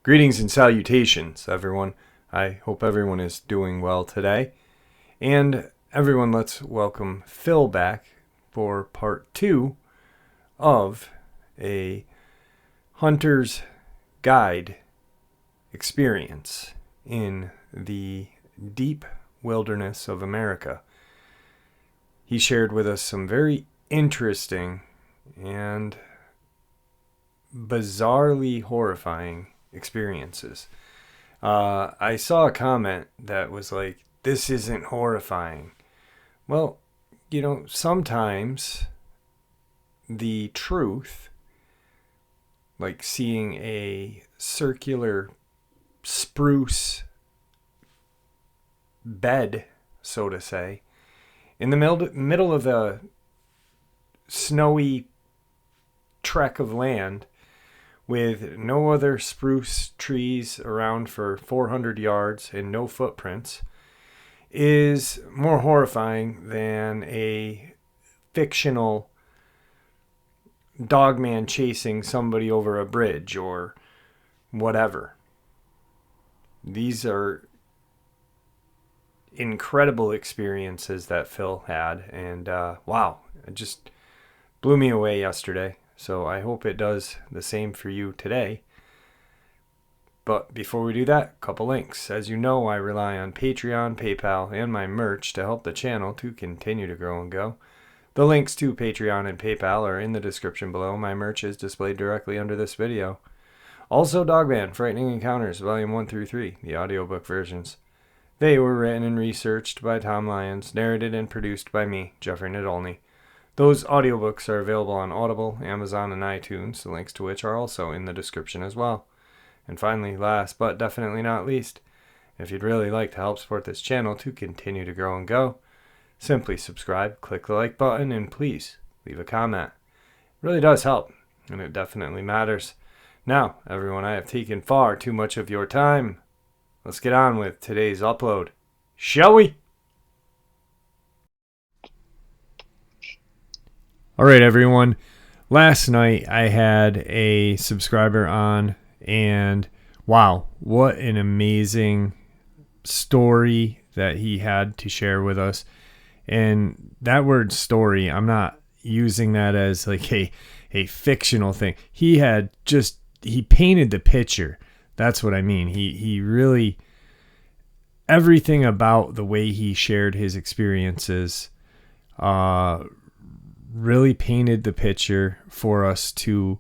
Greetings and salutations, everyone. I hope everyone is doing well today. And everyone, let's welcome Phil back for part 2 of a hunter's guide experience in the deep wilderness of America. He shared with us some very interesting and bizarrely horrifying experiences. I saw a comment that was like, "This isn't horrifying." Well, sometimes the truth, like seeing a circular spruce bed, so to say, in the middle of a snowy trek of land with no other spruce trees around for 400 yards and no footprints, is more horrifying than a fictional Dogman chasing somebody over a bridge or whatever. These are incredible experiences that Phil had, and wow, it just blew me away yesterday. So I hope it does the same for you today. But before we do that, a couple links. As you know, I rely on Patreon, PayPal, and my merch to help the channel to continue to grow and go. The links to Patreon and PayPal are in the description below. My merch is displayed directly under this video. Also, Dogman, Frightening Encounters, Volume 1 through 3, the audiobook versions. They were written and researched by Tom Lyons, narrated and produced by me, Jeffrey Nadolny. Those audiobooks are available on Audible, Amazon, and iTunes, the links to which are also in the description as well. And finally, last but definitely not least, if you'd really like to help support this channel to continue to grow and go, simply subscribe, click the like button, and please leave a comment. It really does help, and it definitely matters. Now, everyone, I have taken far too much of your time. Let's get on with today's upload, shall we? All right, everyone. Last night I had a subscriber on, and wow, what an amazing story that he had to share with us. And that word story, I'm not using that as like a fictional thing. He painted the picture. That's what I mean. He really, everything about the way he shared his experiences really painted the picture for us to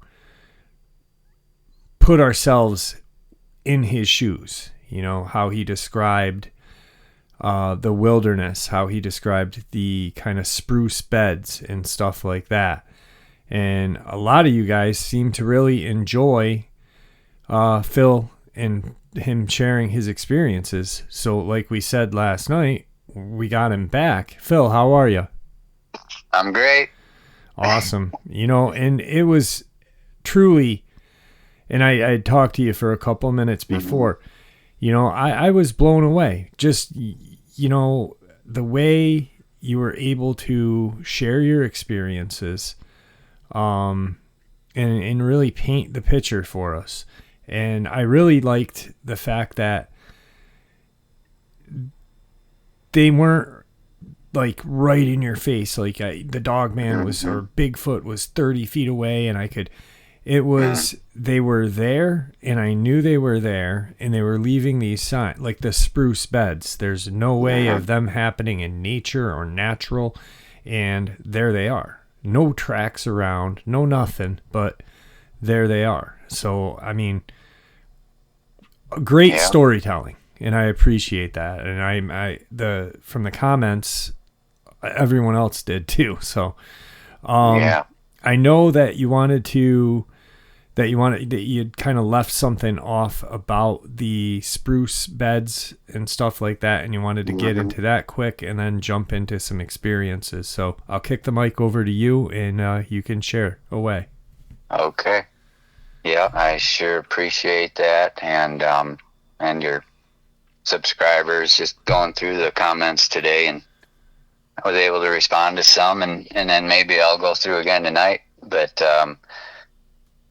put ourselves in his shoes. You know, how he described the wilderness, how he described the kind of spruce beds and stuff like that. And a lot of you guys seem to really enjoy Phil and him sharing his experiences. So like we said last night, we got him back. Phil, how are you? I'm great. Awesome. And it was truly, and I talked to you for a couple minutes before, I was blown away. Just, the way you were able to share your experiences and really paint the picture for us. And I really liked the fact that they weren't like right in your face. Like the Dogman was, or Bigfoot was 30 feet away, and they were there, and I knew they were there, and they were leaving these signs, like the spruce beds. There's no way of them happening in nature or natural, and there they are. No tracks around, no nothing, but there they are. So, I mean, great storytelling, and I appreciate that. And from the comments, everyone else did too. So, I know that you'd kind of left something off about the spruce beds and stuff like that, and you wanted to get into that quick and then jump into some experiences. So I'll kick the mic over to you, and you can share away. Okay. Yeah, I sure appreciate that, and your subscribers just going through the comments today and I was able to respond to some, and then maybe I'll go through again tonight. But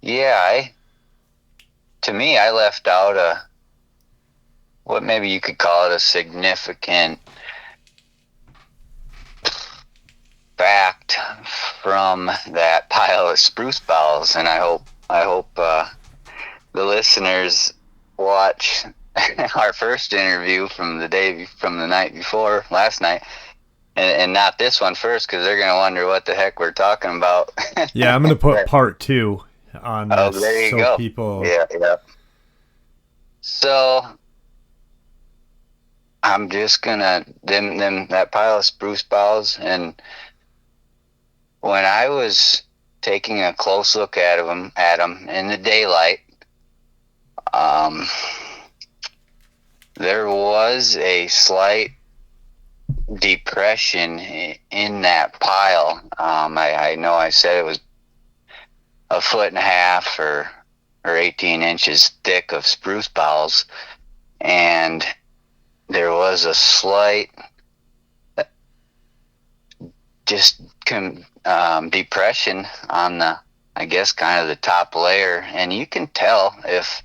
yeah, to me, I left out what maybe you could call it a significant fact from that pile of spruce boughs, and I hope the listeners watch our first interview from the night before last night, and not this one first, because they're gonna wonder what the heck we're talking about. Yeah, I'm gonna put part 2 on this. Oh, there you go. People. Yeah. So I'm just gonna them that pile of spruce boughs, and when I was taking a close look at them in the daylight, there was a slight depression in that pile. I know I said it was 1.5 foot or 18 inches thick of spruce boughs, and there was a slight depression on the, I guess, kind of the top layer, and you can tell if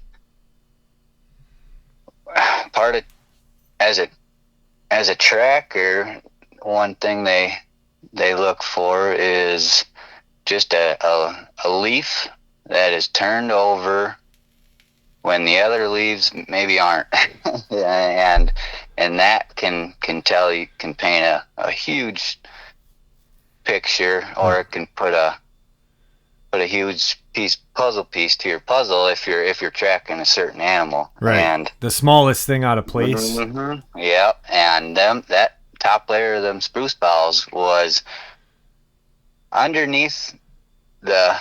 part of as a tracker, one thing they look for is just a leaf that is turned over when the other leaves maybe aren't. and that can paint a huge picture, or it can put a huge puzzle piece to your puzzle if you're tracking a certain animal. Right. And the smallest thing out of place. Mm-hmm, yeah. And that top layer of them spruce boughs was underneath a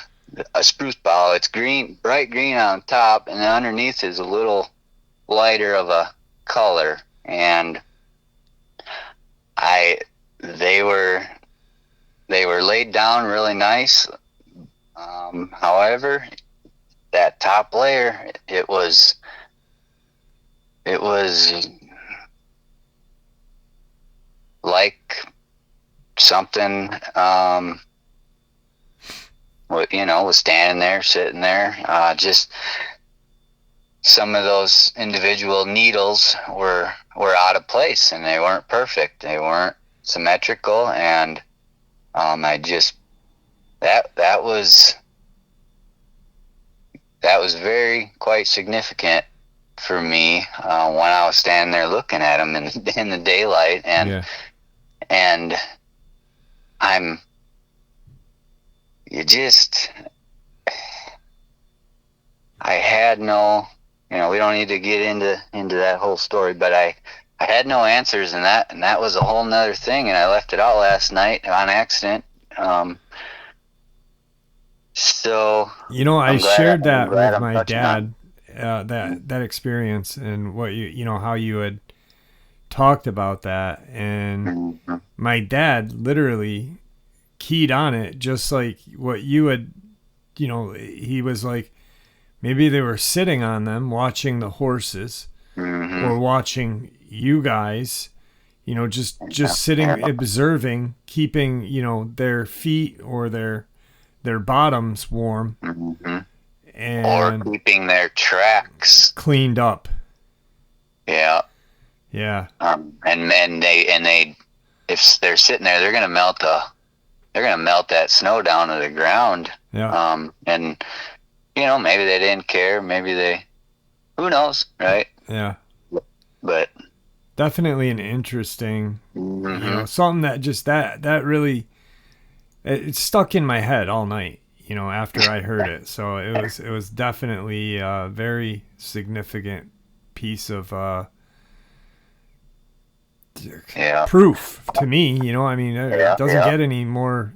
spruce bough. It's green, bright green on top, and then underneath is a little lighter of a color. And they were laid down really nice. However, that top layer, it was like something, was standing there, sitting there. Just some of those individual needles were out of place, and they weren't perfect. They weren't symmetrical, and that was quite significant for me when I was standing there looking at them in the daylight, and I had no, we don't need to get into that whole story, but I had no answers, and that was a whole nother thing, and I left it out last night on accident. So I shared that with my dad, that experience, and what how you had talked about that, and my dad literally keyed on it, just like what you had. He was like, maybe they were sitting on them watching the horses, or watching you guys, just sitting observing, keeping their feet or their bottoms warm, and or keeping their tracks cleaned up. Yeah. And they if they're sitting there, they're gonna melt that snow down to the ground. Yeah. And maybe they didn't care. Maybe who knows, right? Yeah. But definitely an interesting, something that just that really. It stuck in my head all night, after I heard it. So it was definitely a very significant piece of proof to me. It doesn't get any more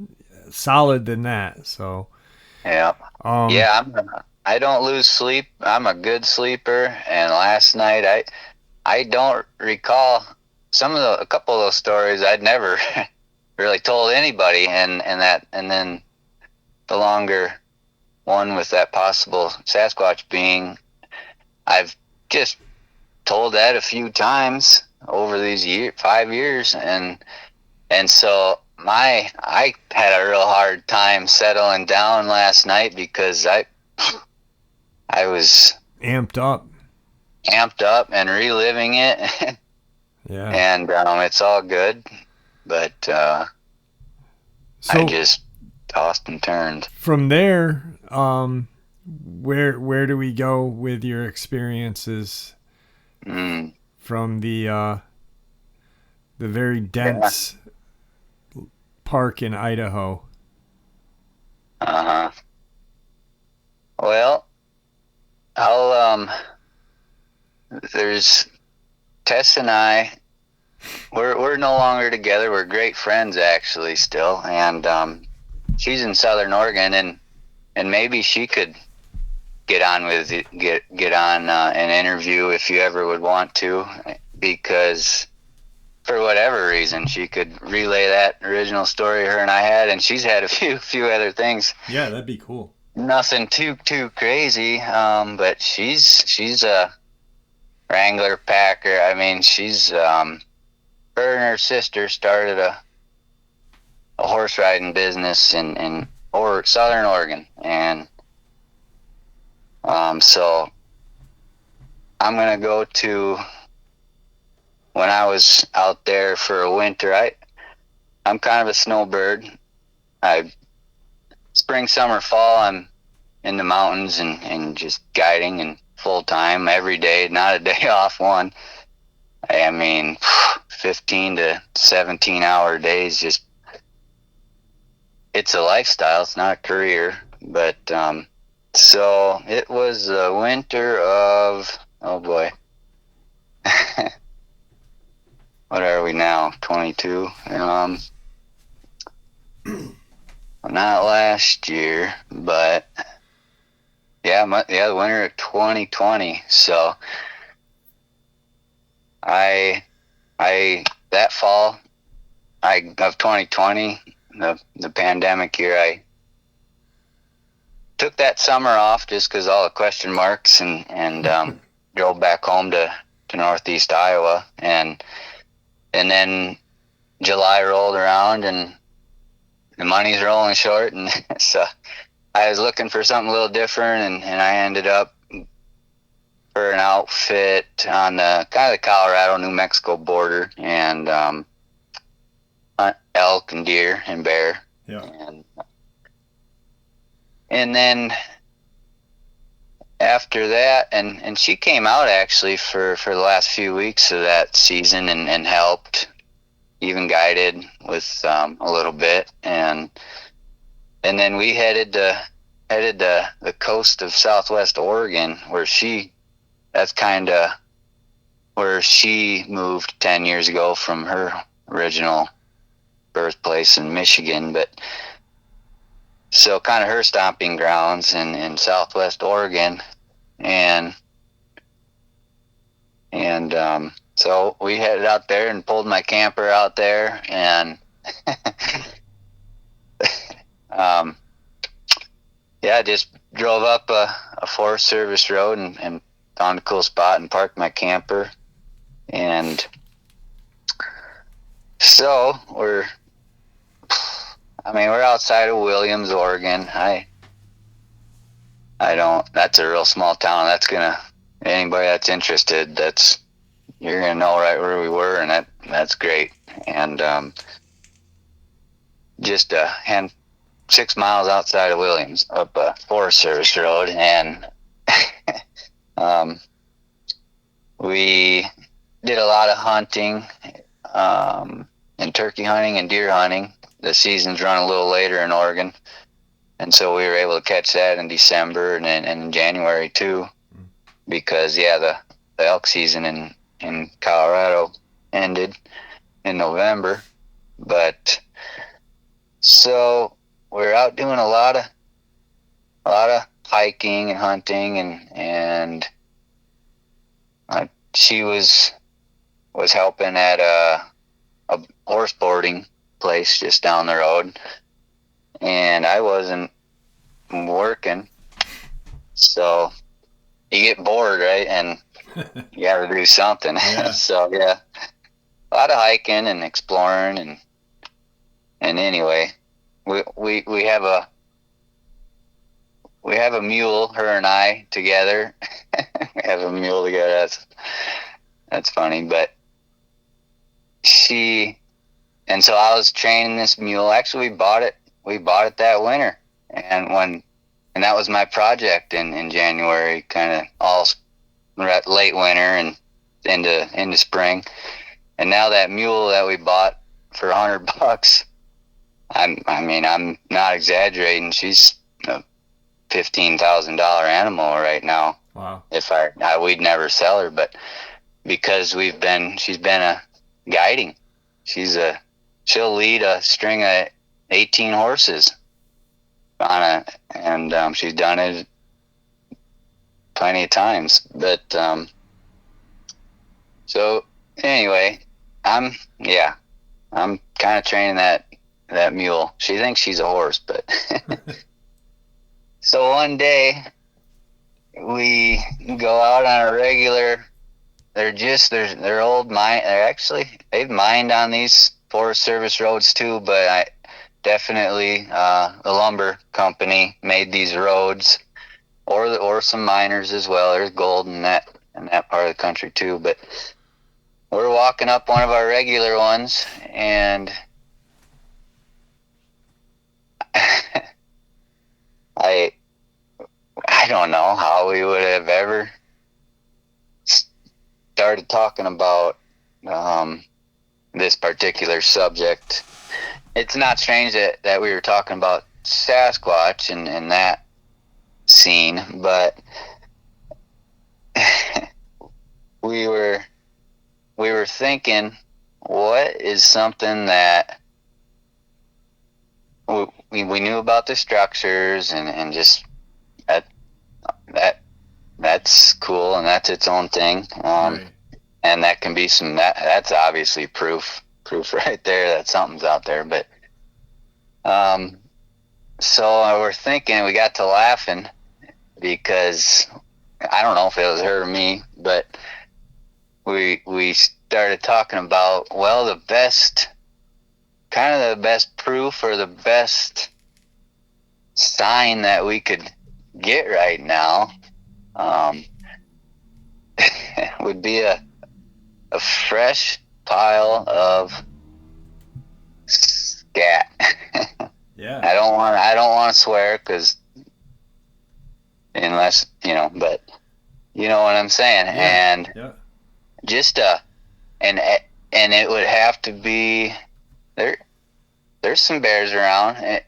solid than that. So I don't lose sleep. I'm a good sleeper, and last night I don't recall a couple of those stories I'd never really told anybody, and then the longer one with that possible Sasquatch being, I've just told that a few times over these 5 years, and And so I had a real hard time settling down last night because I was Amped up. amped up and reliving it. Yeah. And it's all good, but I So just tossed and turned. from there, where do we go with your experiences Mm, from the very yeah. dense park in Idaho? Uh-huh. Well, I'll there's Tess and I. We're no longer together. We're great friends actually still, and she's in Southern Oregon, and maybe she could get on with it, get on an interview if you ever would want to, because for whatever reason she could relay that original story her and I had, and she's had a few other things. Yeah, that'd be cool. Nothing too crazy, but she's a Wrangler packer. I mean, she's her and her sister started a horse riding business in Southern Oregon, and so I'm gonna go to when I was out there for a winter. I'm kind of a snowbird. I spring, summer, fall. I'm in the mountains and just guiding and full time every day, not a day off one. I mean, 15 to 17-hour days. Just it's a lifestyle. It's not a career, but so it was the winter of, oh boy. What are we now? 22. Not last year, but yeah, the winter of 2020. So I that fall of 2020, the pandemic year, I took that summer off just because all the question marks, and drove back home to northeast Iowa, and then July rolled around and the money's rolling short, and so I was looking for something a little different, and I ended up for an outfit on the kind of the Colorado New Mexico border, and hunt elk and deer and bear. Yeah. And then after that, and she came out actually for the last few weeks of that season and helped, even guided with a little bit, and then we headed to the coast of Southwest Oregon, where that's kind of where she moved 10 years ago from her original birthplace in Michigan, but so kind of her stomping grounds in Southwest Oregon, and so we headed out there and pulled my camper out there, and yeah, just drove up a Forest Service road and found a cool spot and parked my camper, and so we're outside of Williams, Oregon. That's a real small town. Anybody that's interested, you're gonna know right where we were, and that's great. And just 6 miles outside of Williams, up a Forest Service road, and we did a lot of hunting, and turkey hunting and deer hunting. The seasons run a little later in Oregon, and so we were able to catch that in December and in January too, because the elk season in Colorado ended in November. But so we're out doing a lot of hiking and hunting, and she was helping at a horse boarding place just down the road, and I wasn't working, so you get bored, right? And you got to do something. Yeah. So yeah, a lot of hiking and exploring, and And anyway, we have a mule, her and I together. We have a mule together. That's funny, but and so I was training this mule. Actually, we bought it that winter. And that was my project in January, kind of all late winter and into spring. And now that mule that we bought for $100, I'm not exaggerating. She's a $15,000 animal right now. Wow. If we'd never sell her, but because she's been a guiding. She'll lead a string of 18 horses and she's done it plenty of times. But so anyway, I'm kind of training that mule. She thinks she's a horse, but so one day we go out on a regular. They're old mine. They've mined on these Forest Service roads too, but definitely the lumber company made these roads, or some miners as well. There's gold in that part of the country too. But we're walking up one of our regular ones, and I don't know how we would have ever started talking about this particular subject. It's not strange that we were talking about Sasquatch and that scene, but we were thinking, what is something that we knew about the structures and just that's cool, and that's its own thing. Right. And that can be that's obviously proof right there that something's out there. But so we're thinking, we got to laughing because I don't know if it was her or me, but we started talking about, well, the best proof or the best sign that we could get right now would be a fresh pile of scat. Yeah. I don't want to swear, because unless but you know what I'm saying. Yeah. And yeah. just and it would have to be there's some bears around, and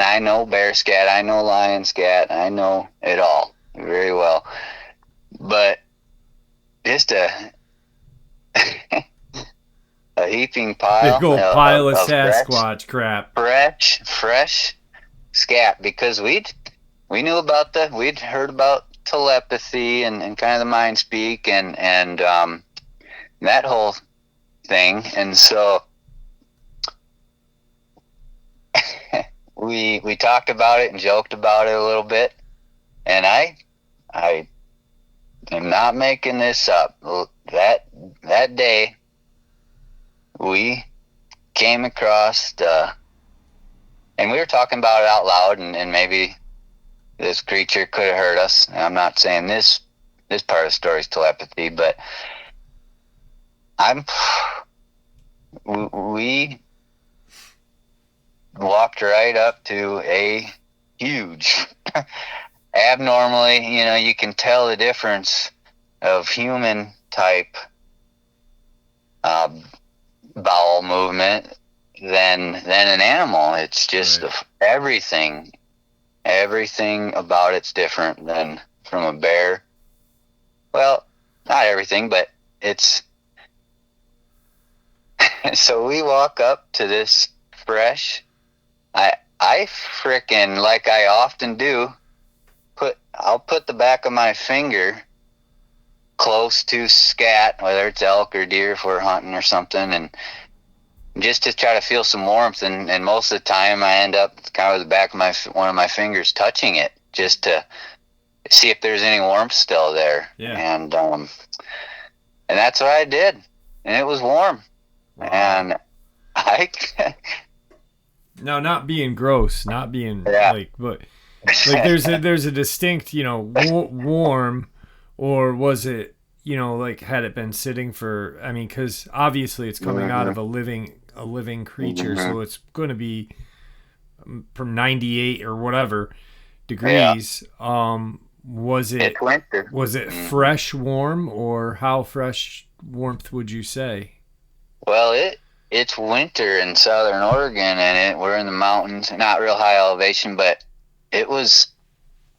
I know bear scat, I know lion scat, I know it all very well, but just a heaping pile, Big old pile of Sasquatch crap. fresh scat, because we knew about we'd heard about telepathy and kind of the mind speak and that whole thing, and so we talked about it and joked about it a little bit, and I am not making this up. That day we came across and we were talking about it out loud, and maybe this creature could have heard us. I'm not saying this part of the story is telepathy, but we walked right up to a huge, abnormally, you can tell the difference of human type bowel movement than an animal. It's just right. Everything about it's different than from a bear. Well, not everything, but it's so we walk up to this fresh. I frickin', like I often do, I'll put the back of my finger close to scat, whether it's elk or deer if we're hunting or something, and just to try to feel some warmth, and most of the time I end up kind of with the back of one of my fingers touching it, just to see if there's any warmth still there. Yeah. And that's what I did, and it was warm. Wow. And Now, not being gross, not being Yeah. like, but like there's a distinct, warm, or was it, like had it been sitting for? I mean, because obviously it's coming out of Hmm. a living creature, Hmm. so it's going to be from 98 or whatever Yeah. degrees. Was It's it winter. was it Hmm. fresh warm, or how fresh warmth would you say? Well, it's winter in southern Oregon, and we're in the mountains, not real high elevation, but it was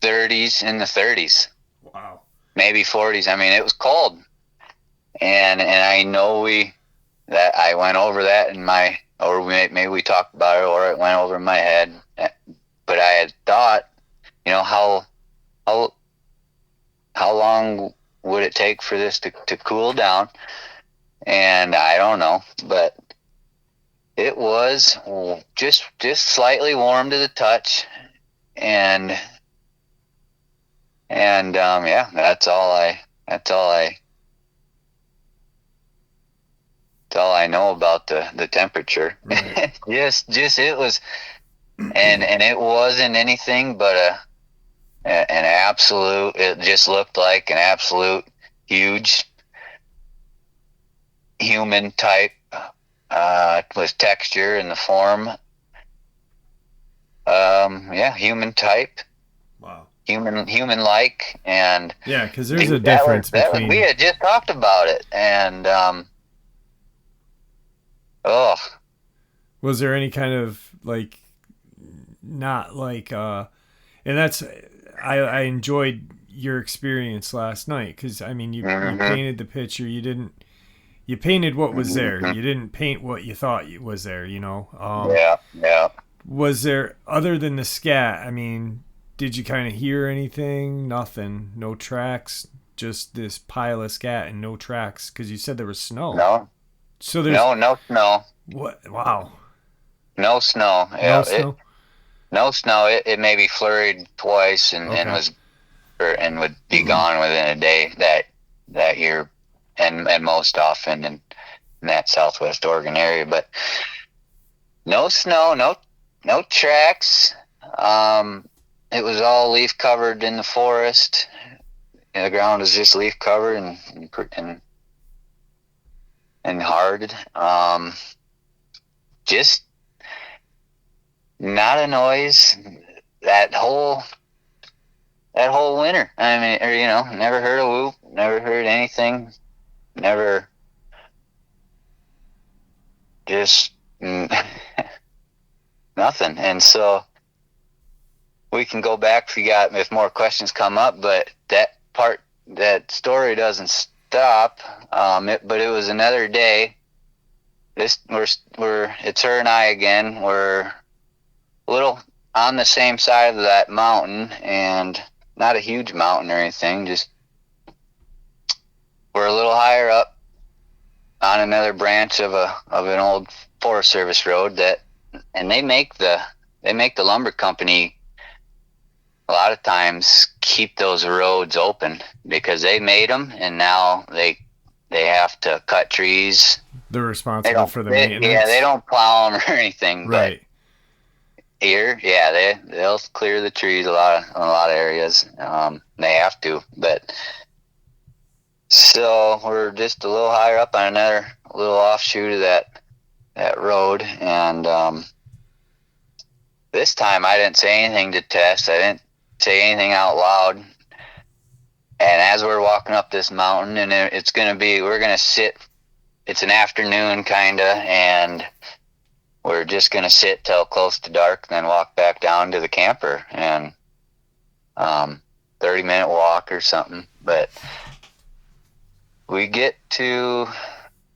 30s in the 30s, Wow. maybe 40s. I mean, it was cold, and I know that I went over that in my, or maybe we talked about it, or it went over my head, but I had thought, how how long would it take for this to cool down? And I don't know, but it was just slightly warm to the touch, and yeah, that's all I know about the temperature. Right. Just it was, and it wasn't anything but an absolute. It just looked like an absolute huge human type, with texture and the form. Yeah, human type, Wow. human like, and Yeah, because there's a dude, that was difference that was we between. had just talked about it, and oh, Was there any kind of like, not like, and that's, I enjoyed your experience last night, because I mean you mm-hmm, painted the picture. You painted what was there. mm-hmm, You didn't paint what you thought was there. yeah, yeah. Was there, other than the scat? I mean, did you kind of hear anything? Nothing. No tracks. Just this pile of scat and no tracks. Because you said there was snow. No, So there's no snow, what? Wow. no snow. No Yeah, snow. no snow. It maybe flurried twice and Okay. was and would be gone within a day that year, and most often in that Southwest Oregon area. But no snow, no tracks. Um, it was all leaf covered in the forest. The ground was just leaf covered and hard. Just not a noise that whole that whole winter. I mean, or never heard a whoop, never heard anything, never just nothing. And so we can go back if more questions come up, but that story doesn't stop. But it was another day. It's her and I again. We're a little on the same side of that mountain, and not a huge mountain or anything. Just we're a little higher up on another branch of an old Forest Service road and they make the lumber company a lot of times keep those roads open because they made them, and now they have to cut trees. They're responsible for the Yeah, they maintenance. don't plow them or anything, but Right. here, yeah, they'll clear the trees a lot of areas. They have to, but so we're just a little higher up on another little offshoot of that road, and this time I didn't say anything to Tess. I didn't say anything out loud. And as we're walking up this mountain, and we're gonna sit. It's an afternoon kinda, and we're just gonna sit till close to dark, and then walk back down to the camper, and 30-minute walk or something. But we get to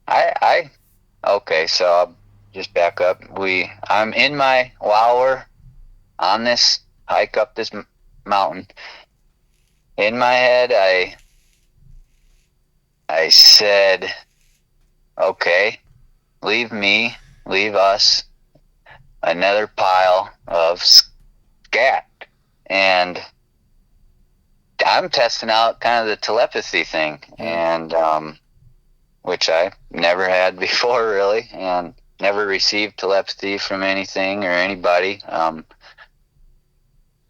I okay, so I'll just back up. While we're on this hike up this mountain, in my head I said, okay, leave us another pile of scat. And I'm testing out kind of the telepathy thing, Yeah. and which I never had before really. And never received telepathy from anything or anybody.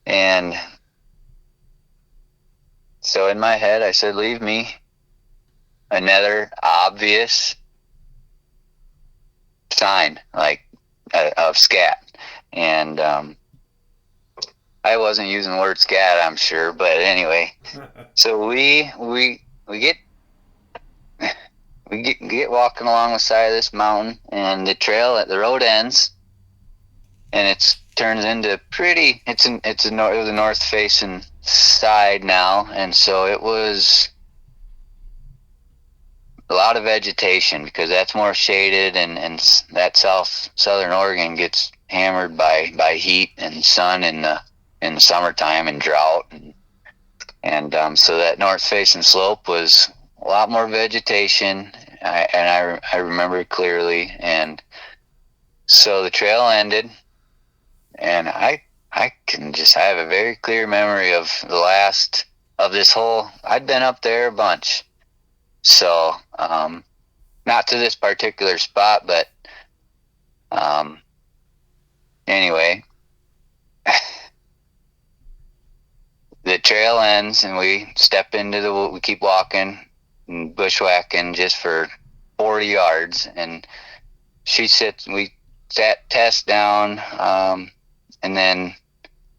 And so in my head, I said, leave me another obvious sign, like of scat. And I wasn't using the word scat, I'm sure, but anyway. So we get walking along the side of this mountain, and the trail at the road ends, and it turns into pretty. It was a north facing side now, and so it was a lot of vegetation because that's more shaded, and that southern Oregon gets hammered by heat and sun in the summertime and drought, and so that north facing slope was a lot more vegetation. I remember it clearly, and so the trail ended, and I have a very clear memory of the last of this whole. I'd been up there a bunch, so not to this particular spot, but anyway, the trail ends, and we step into we keep walking and bushwhacking just for 40 yards, and we sat Tess down, and then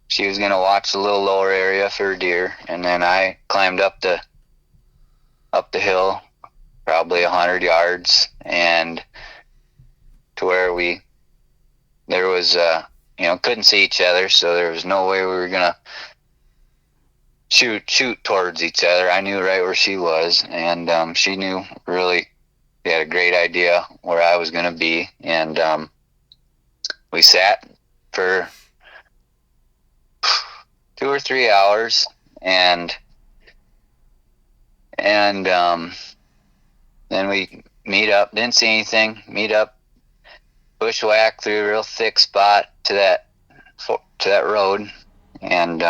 she was going to watch the little lower area for deer, and then I climbed up the hill probably 100 yards, and to where there was couldn't see each other, so there was no way we were going to shoot towards each other. I knew right where she was, and she knew really. She had a great idea where I was going to be, and we sat for 2 or 3 hours, and then we meet up. Didn't see anything. Meet up, bushwhack through a real thick spot to that road, and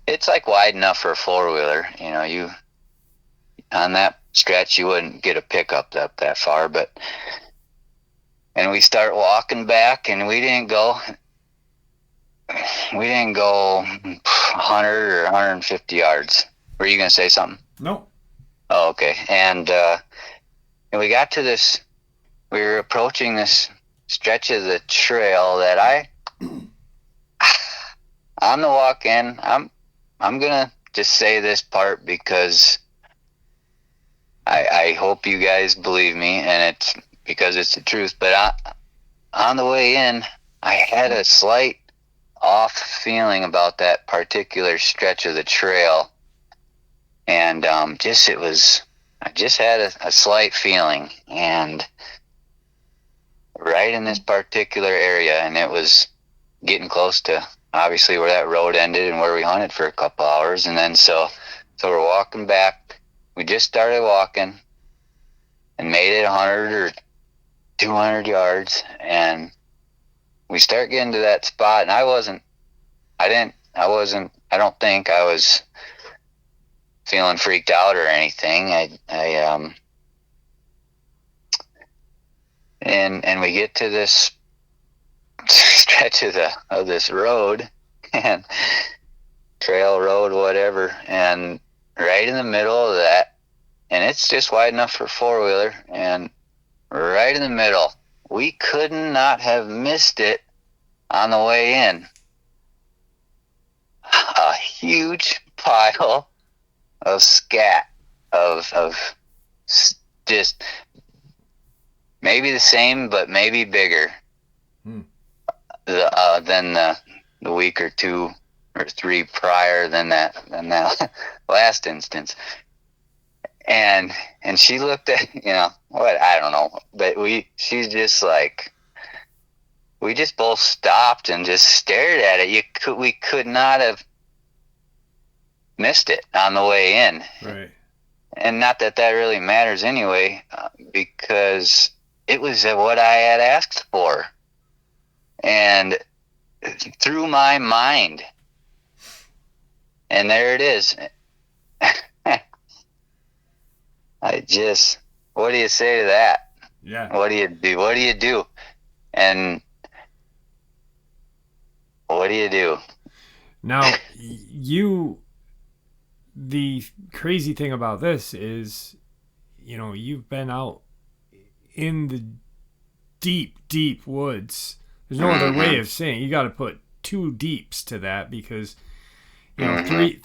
it's like wide enough for a 4-wheeler. You on that stretch you wouldn't get a pickup up that far, and we start walking back, and we didn't go 100 or 150 yards. Were you gonna say something? No. Oh, okay. And we got to this. We were approaching this stretch of the trail that on the walk in. I'm gonna just say this part because I hope you guys believe me, and it's because it's the truth. But on the way in, I had a slight off feeling about that particular stretch of the trail, and I just had a slight feeling, and right in this particular area, and it was getting close to obviously where that road ended and where we hunted for a couple hours, and then so we're walking back. We just started walking and made it 100 or 200 yards, and we start getting to that spot, and I don't think I was feeling freaked out or anything. And we get to this stretch of this road, and trail road, whatever, and right in the middle of that, and it's just wide enough for a 4-wheeler, and right in the middle, we could not have missed it on the way in. A huge pile of scat, of just maybe the same, but maybe bigger than the week or 2 or 3 prior than that last instance. And she looked at, what, I don't know, but she's just like, we just both stopped and just stared at it. We could not have missed it on the way in. Right. And not that really matters anyway, because it was what I had asked for. And through my mind, and there it is. What do you say to that? Yeah. What do you do? What do you do? And what do you do? Now, the crazy thing about this is, you've been out in the deep, deep woods. There's no other way Mm-hmm. of saying it. You got to put two deeps to that because, Mm-hmm.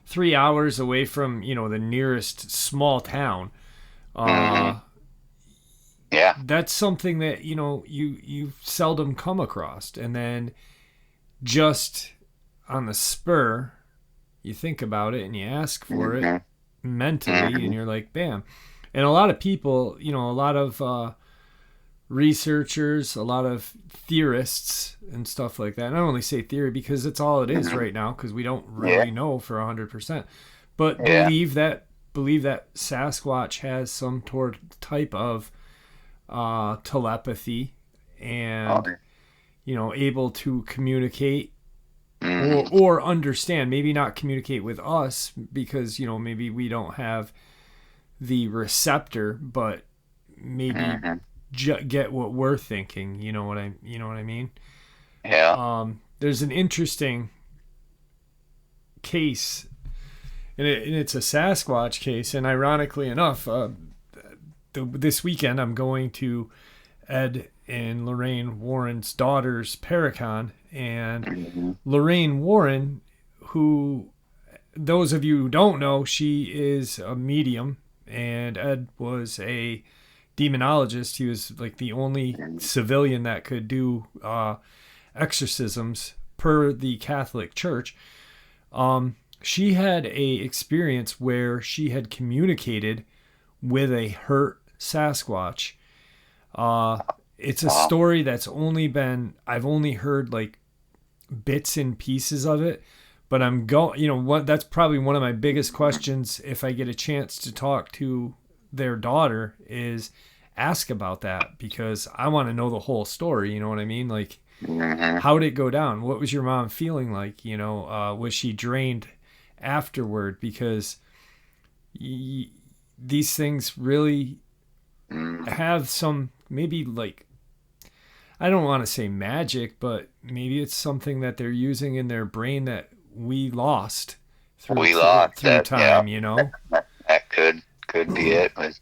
3 hours away from, the nearest small town. Mm-hmm. Uh, Yeah. that's something that, you seldom come across. And then just on the spur, you think about it and you ask for it Mm-hmm. mentally Mm-hmm. and you're like, bam. And a lot of people, a lot of researchers, a lot of theorists and stuff like that. And I only say theory because it's all it is Mm-hmm. right now because we don't Yeah. really know for 100%. But Yeah. believe that Sasquatch has some type of telepathy Oh, and able to communicate or mm-hmm. or understand, maybe not communicate with us because maybe we don't have the receptor, but maybe Mm-hmm. get what we're thinking. You know what I mean? Yeah. There's an interesting case, and it's a Sasquatch case. And ironically enough, this weekend I'm going to Ed and Lorraine Warren's daughter's Paracon, and Mm-hmm. Lorraine Warren, who those of you who don't know, she is a medium, and Ed was a demonologist. He was like the only civilian that could do exorcisms per the Catholic Church. She had a experience where she had communicated with a hurt Sasquatch. Uh, it's a Wow. story that's I've only heard like bits and pieces of it, but I'm going, what that's probably one of my biggest questions if I get a chance to talk to their daughter is ask about that because I want to know the whole story. You know what I mean? Like, Mm-hmm. how did it go down? What was your mom feeling like? Was she drained afterward? Because y- these things really Mm-hmm. have some, maybe like, I don't want to say magic, but maybe it's something that they're using in their brain that we lost through We lost through that. Yeah. time. That could be it. But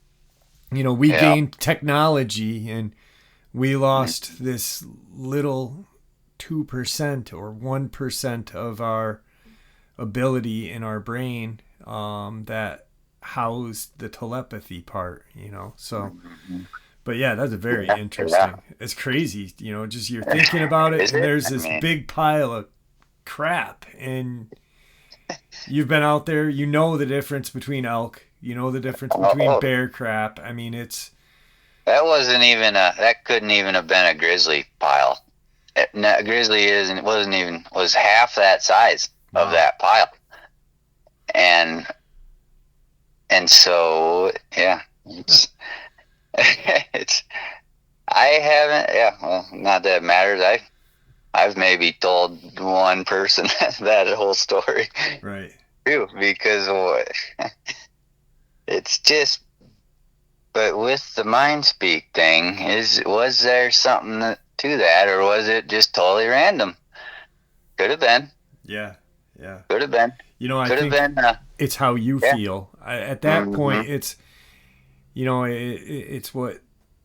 We yeah. gained technology and we lost this little 2% or 1% of our ability in our brain that housed the telepathy part. So, Mm-hmm. but yeah, that's very Yeah. Yeah. interesting. It's crazy, just you're thinking about it Is and it? there's I this mean, big pile of crap and you've been out there, the difference between elk, the difference between oh, bear crap. I mean, it's that wasn't even a. That couldn't even have been a grizzly pile. No, grizzly was half that size of wow. that pile, and so yeah, it's it's. I haven't. Yeah, well, not that it matters. I've maybe told one person that whole story Right. too because it's just. But with the mind speak thing, was there something to that, or was it just totally random? Could have been. Yeah. Yeah. Could have been. I Could have think been. it's how you Yeah. feel. At that Mm-hmm. point, it's what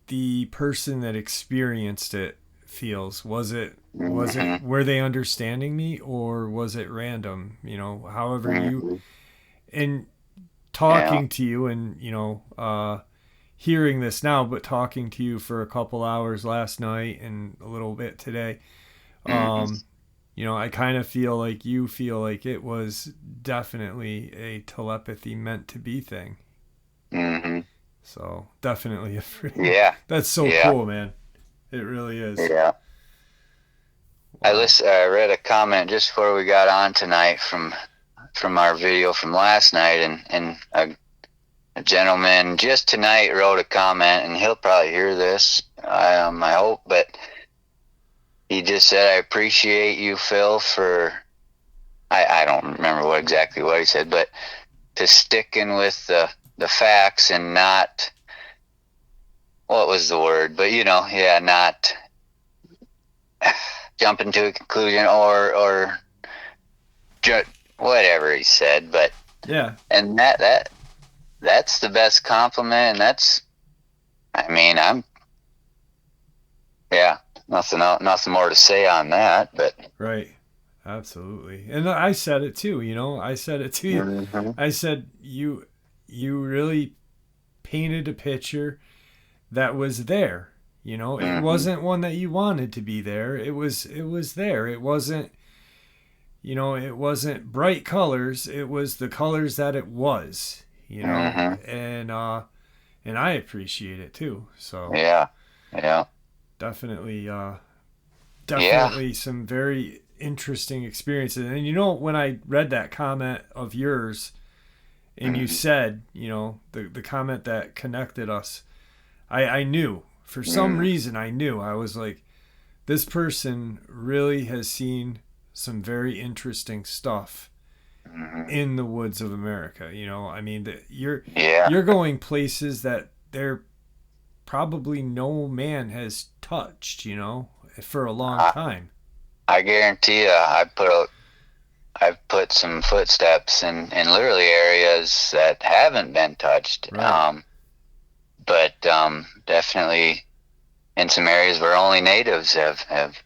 the person that experienced it feels. Mm-hmm. Were they understanding me or was it random? However Mm-hmm. and Yeah. talking to you and, hearing this now, but talking to you for a couple hours last night and a little bit today, Mm-hmm. um, I kind of feel like you feel like it was definitely a telepathy meant to be thing. Mm-hmm. So definitely a freaking, Yeah. that's so Yeah. cool, man. It really is. Yeah. Wow. I read a comment just before we got on tonight from our video from last night, and a gentleman just tonight wrote a comment, and he'll probably hear this. I hope, but he just said, "I appreciate you, Phil, for." I don't remember exactly what he said, but to sticking with the facts and not what was the word? But yeah, not jumping to a conclusion or whatever he said. But Yeah. and that's the best compliment, and that's, I mean, yeah, nothing more to say on that. But Right. Absolutely. And I said it too, I said it to you. mm-hmm. I said you really painted a picture that was there. It Mm-hmm. wasn't one that you wanted to be there. It was there. It wasn't, it wasn't bright colors. It was the colors that it was, Mm-hmm. and I appreciate it too. So Yeah, yeah, definitely yeah. definitely some very interesting experiences. And when I read that comment of yours and you Mm-hmm. said, the comment that connected us, I knew for some Mm-hmm. reason. I knew. I was like, this person really has seen some very interesting stuff Mm-hmm. in the woods of America. I mean, Yeah. you're going places that there probably no man has touched, for a long I, time. I guarantee you, I've put some footsteps in literally areas that haven't been touched. Right. But definitely in some areas where only natives have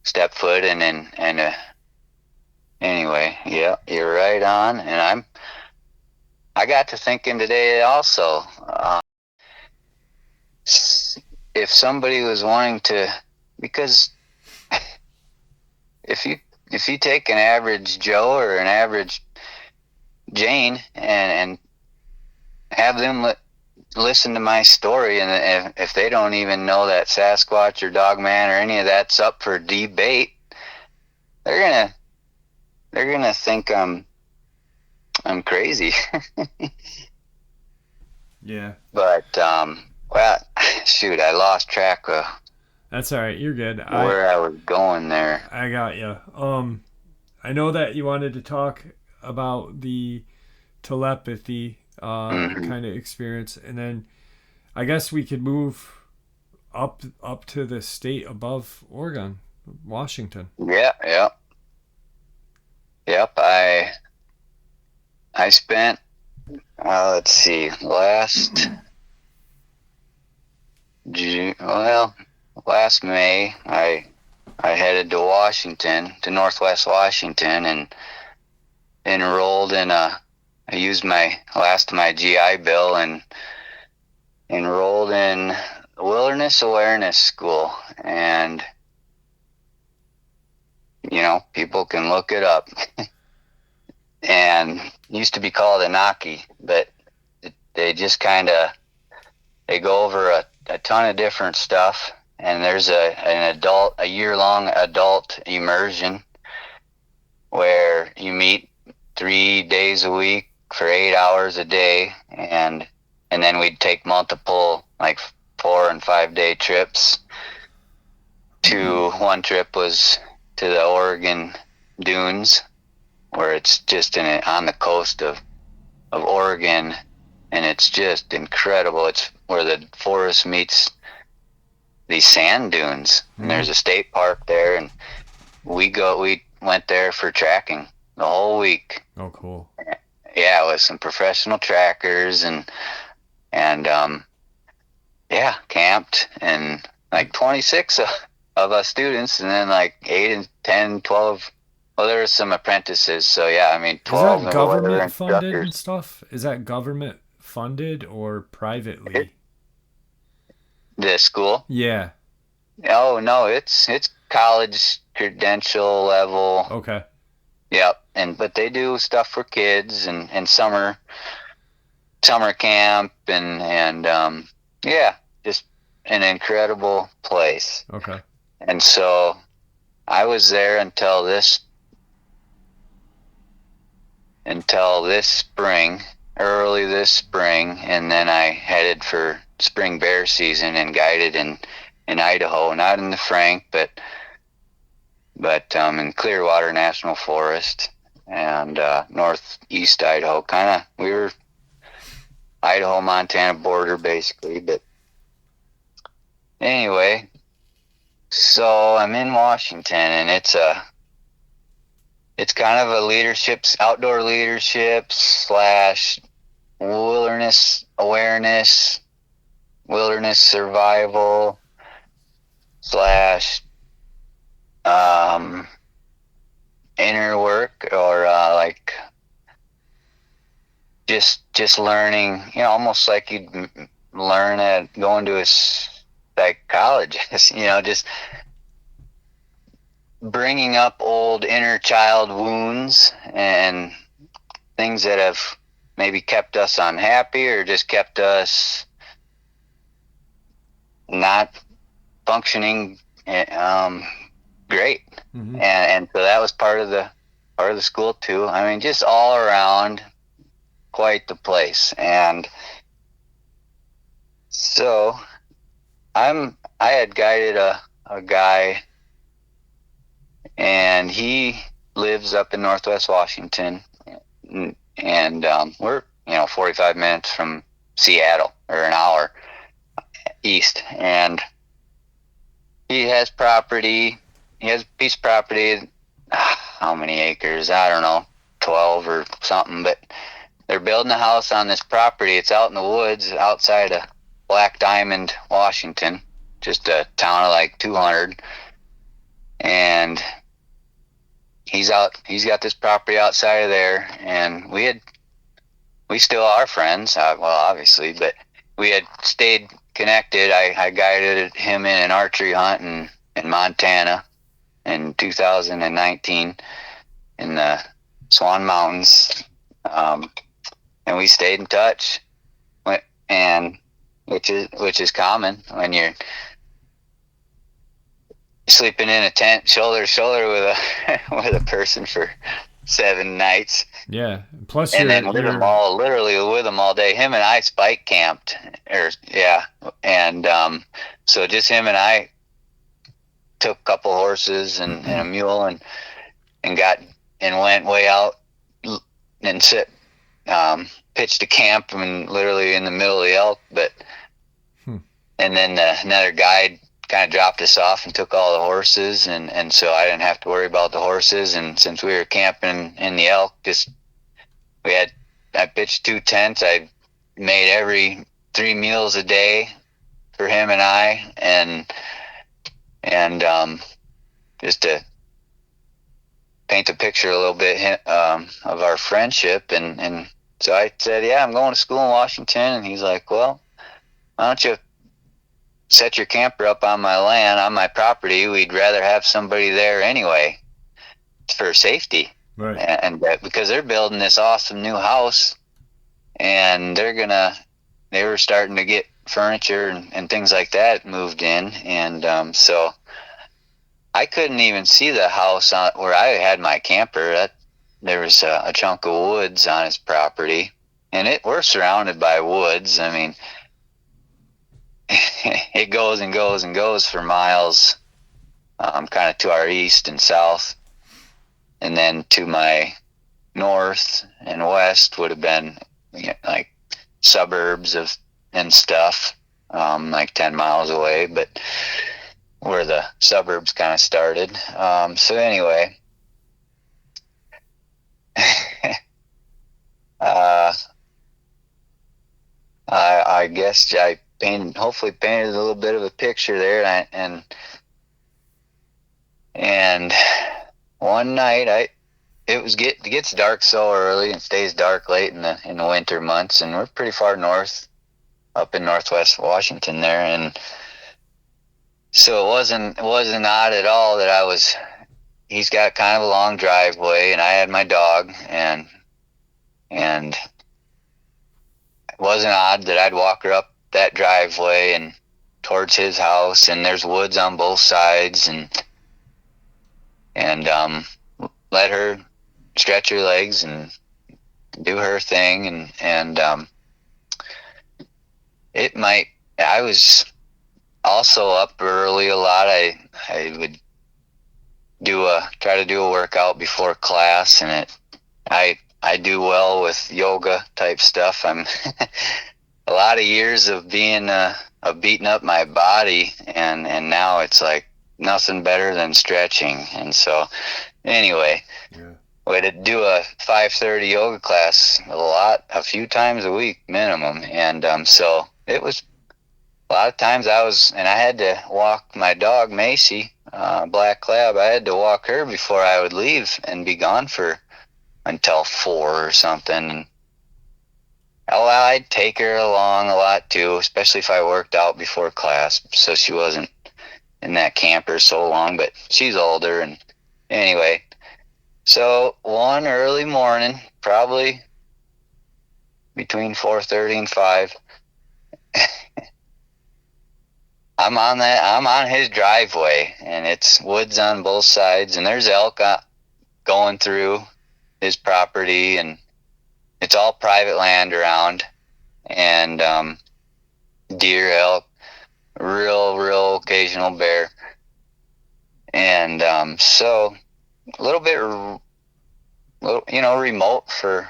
stepped foot and anyway, yeah, you're right on. And I got to thinking today also, if somebody was wanting to, because if you if you take an average Joe or an average Jane and have them listen to my story, and if they don't even know that Sasquatch or Dogman or any of that's up for debate, they're gonna they're gonna think I'm crazy. Yeah. But well, shoot, I lost track of That's all right. You're good. I where I was going there. I got you. I know that you wanted to talk about the telepathy Hmm. kind of experience, and then I guess we could move up to the state above Oregon, Washington. Yeah, yep, yep. I spent let's see, June, well, last May I headed to Washington, to Northwest Washington, and enrolled in I used my last of my GI Bill and enrolled in Wilderness Awareness School. And people can look it up. And it used to be called Anaki, but they just they go over a ton of different stuff. And there's a year-long adult immersion where you meet 3 days a week for 8 hours a day, and then we'd take multiple, like, 4 and 5 day trips. One trip was to the Oregon dunes, where it's just on the coast of Oregon, and it's just incredible. It's where the forest meets these sand dunes, and Mm-hmm. there's a state park there, and we went there for tracking the whole week. Oh, cool. Yeah, with some professional trackers and yeah, camped, and like 26 of us students, and then like 8 and 10, 12. Well, there were some apprentices, so yeah, I mean, Is 12 that and whatever government funded and instructors. stuff? Is that government funded or It, privately? the school? Yeah. Oh no, it's college credential level. Okay. Yep, but they do stuff for kids and summer camp and yeah, just an incredible place. Okay. And so I was there until this spring, early this spring, and then I headed for spring bear season and guided in Idaho, not in the Frank, but in Clearwater National Forest and northeast Idaho. We were Idaho Montana border basically, but anyway, so I'm in Washington, and it's kind of a outdoor leadership slash wilderness awareness, wilderness survival slash um, inner work, or like just learning. Almost like you'd learn at going to a psychologist. Just bringing up old inner child wounds and things that have maybe kept us unhappy or just kept us not functioning great. And so that was part of the school too. I mean, just all around quite the place. And so I had guided a guy, and he lives up in Northwest Washington, and we're 45 minutes from Seattle, or an hour east. And he has property. He has a piece of property. How many acres? I don't know, 12 or something. But they're building a house on this property. It's out in the woods outside of Black Diamond, Washington, just a town of like 200. And he's got this property outside of there, and we still are friends. Well, obviously, but we had stayed connected. I guided him in an archery hunt in Montana in 2019 in the Swan Mountains, and we stayed in touch. And which is common when you're sleeping in a tent shoulder to shoulder with a person for 7 nights. Yeah. Plus, and then literally with them all day. Him and I spike camped, and so just him and I took a couple horses and a mule and went way out and pitched a camp literally in the middle of the elk. But and then another guide kind of dropped us off and took all the horses, and so I didn't have to worry about the horses. And since we were camping in the elk, I pitched 2 tents. I made every 3 meals a day for him and I, and just to paint the picture a little bit of our friendship. And so I said, yeah, I'm going to school in Washington. And he's like, well, why don't you set your camper up on my land, on my property? We'd rather have somebody there anyway for safety. Right. And because they're building this awesome new house, and they were starting to get furniture and things like that moved in. And so I couldn't even see the house where I had my camper. There was a chunk of woods on his property, and we're surrounded by woods. I mean, it goes and goes and goes for miles, kind of to our east and south. And then to my north and west would have been like suburbs and stuff, like 10 miles away, but where the suburbs kind of started. So anyway, I guess I hopefully painted a little bit of a picture there. And one night it gets dark so early and stays dark late in the winter months, and we're pretty far north, up in Northwest Washington there. And so it wasn't odd at all that he's got kind of a long driveway, and I had my dog, and it wasn't odd that I'd walk her up that driveway and towards his house, and there's woods on both sides, and let her stretch her legs and do her thing. And I was also up early a lot. I would try to do a workout before class, and I do well with yoga type stuff. I'm a lot of years of being of beating up my body, and now it's like nothing better than stretching. And so anyway, Yeah. we had to do a 5:30 yoga class a few times a week minimum. And so it was a lot of times and I had to walk my dog, Macy, Black Lab. I had to walk her before I would leave and be gone until 4 or something. Oh, well, I'd take her along a lot too, especially if I worked out before class, so she wasn't in that camper so long, but she's older. And anyway, so one early morning, probably between 4:30 and 5, I'm on his driveway, and it's woods on both sides, and there's elk going through his property, and it's all private land around, and deer, elk, real occasional bear. And so a little bit, remote for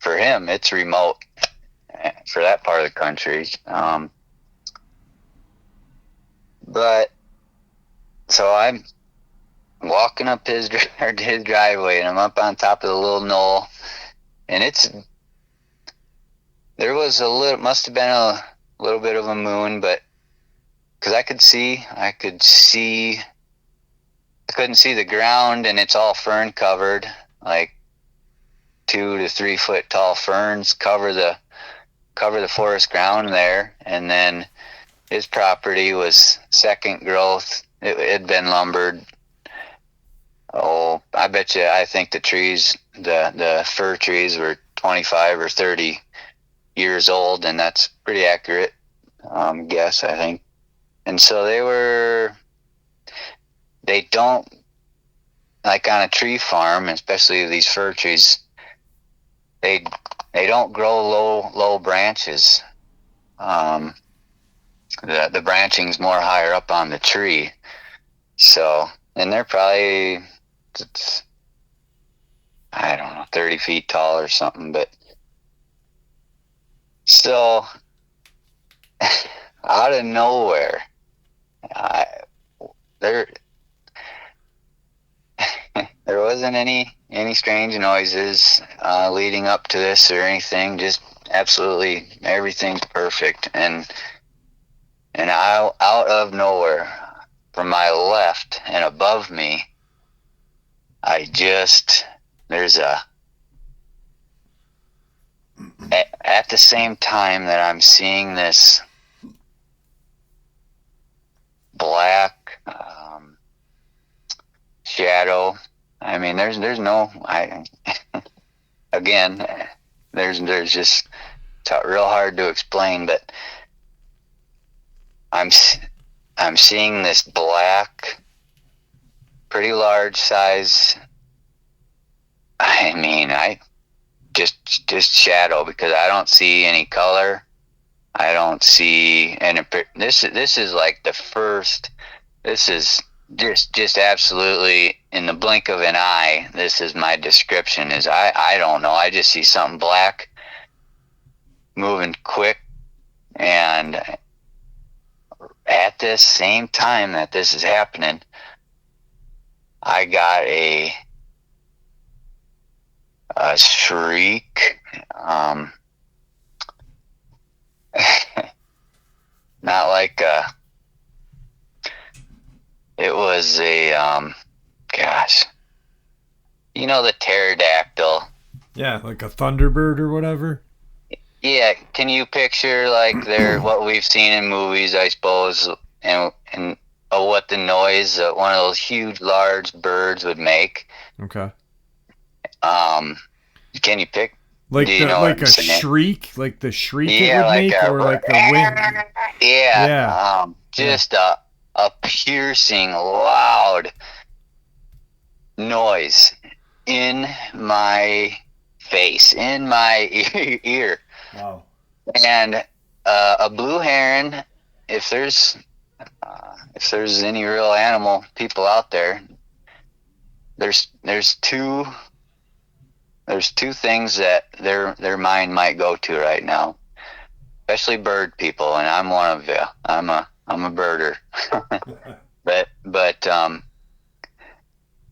him. It's remote for that part of the country. But so I'm walking up his driveway, and I'm up on top of the little knoll, and must have been a little bit of a moon, but because I couldn't see the ground, and it's all fern covered, like 2 to 3 foot tall ferns cover the forest ground there. And then his property was second growth. It had been lumbered. Oh, I think the fir trees were 25 or 30 years old, and that's pretty accurate guess, I think. And so they don't, like on a tree farm, especially these fir trees, they don't grow low branches. The branching's more higher up on the tree. So, and they're probably, I don't know, 30 feet tall or something. But so out of nowhere, there wasn't any strange noises leading up to this or anything. Just absolutely everything's perfect. And out of nowhere, from my left and above me, there's at the same time that I'm seeing this black shadow. I mean, there's no, again, there's just, it's real hard to explain, but I'm seeing this black, pretty large size, I mean, just shadow, because I don't see any color. I don't see, and this is like the first, this is just absolutely in the blink of an eye. This is my description, is I don't know. I just see something black moving quick, and at this same time that this is happening, I got a shriek. Not like it was a gosh, the pterodactyl. Yeah, like a thunderbird or whatever. Yeah, can you picture like what we've seen in movies, I suppose, and what the noise one of those huge, large birds would make? Okay. Can you pick? Like a shriek, like the shriek it would make, or like the wind? Yeah. Just a piercing, loud noise in my face, in my ear. Wow. And a blue heron, if there's any real animal people out there, there's two things that their mind might go to right now. especially bird people, and I'm one of you. I'm a birder. But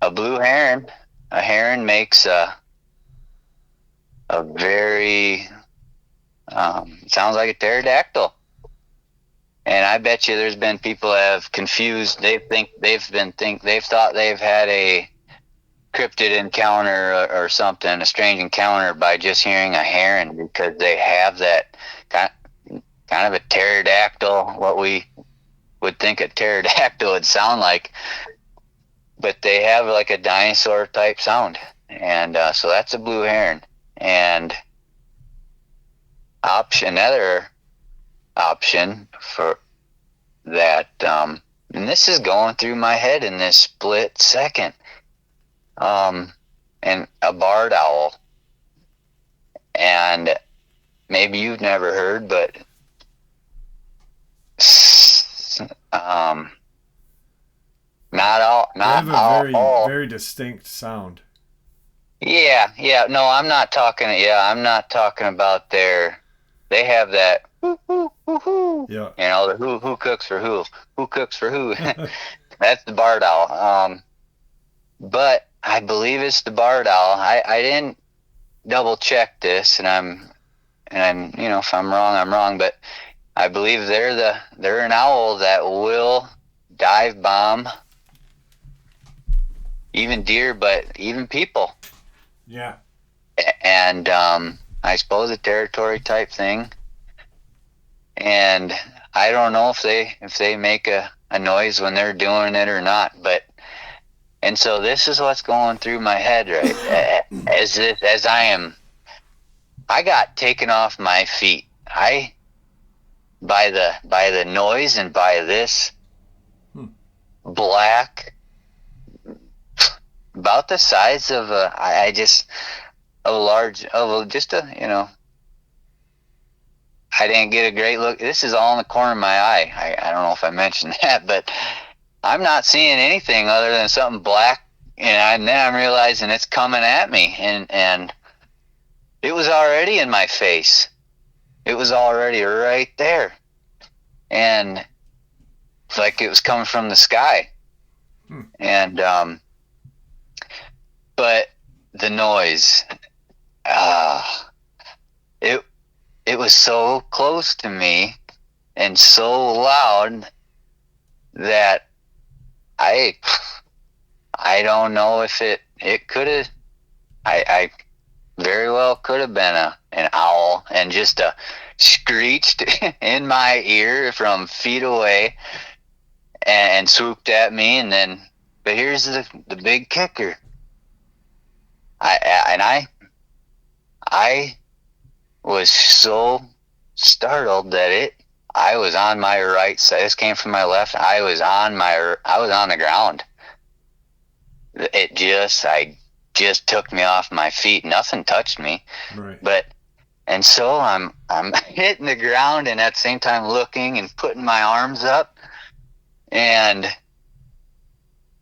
a blue heron, a heron makes a very sounds like a pterodactyl. And I bet you there's been people that have confused. They've thought they've had a cryptid encounter or something, a strange encounter by just hearing a heron, because they have that kind of a pterodactyl, what we would think a pterodactyl would sound like, but they have like a dinosaur type sound, and so that's a blue heron. And another option for that, and this is going through my head in this split second, and a barred owl. And maybe you've never heard, but They have a all. very distinct sound. Yeah. No, I'm not talking. Yeah, I'm not talking about their. They have that. Whoo, whoo, whoo, whoo. Yeah. You know, the who cooks for who? Who cooks for who? That's the barred owl. But I believe it's the barred owl. I didn't double check this, and you know, if I'm wrong, I'm wrong. But I believe they're an owl that will dive bomb even deer, but even people. Yeah. And I suppose a territory type thing. And I don't know if they make a noise when they're doing it or not, but. And so this is what's going through my head, right? I got taken off my feet. By the noise and by this black, about the size of you know, I didn't get a great look. This is all in the corner of my eye. I don't know if I mentioned that, but I'm not seeing anything other than something black, and then I'm realizing it's coming at me, and it was already in my face. It was already right there, and it's like it was coming from the sky. And but the noise, it was so close to me and so loud that I don't know if it could have. I very well could have been an owl and just screeched in my ear from feet away and swooped at me, and then. But here's the big kicker. I was so startled that I was on my right side. This came from my left. I was on the ground. I just took me off my feet. Nothing touched me. Right. And so I'm hitting the ground, and at the same time looking and putting my arms up, and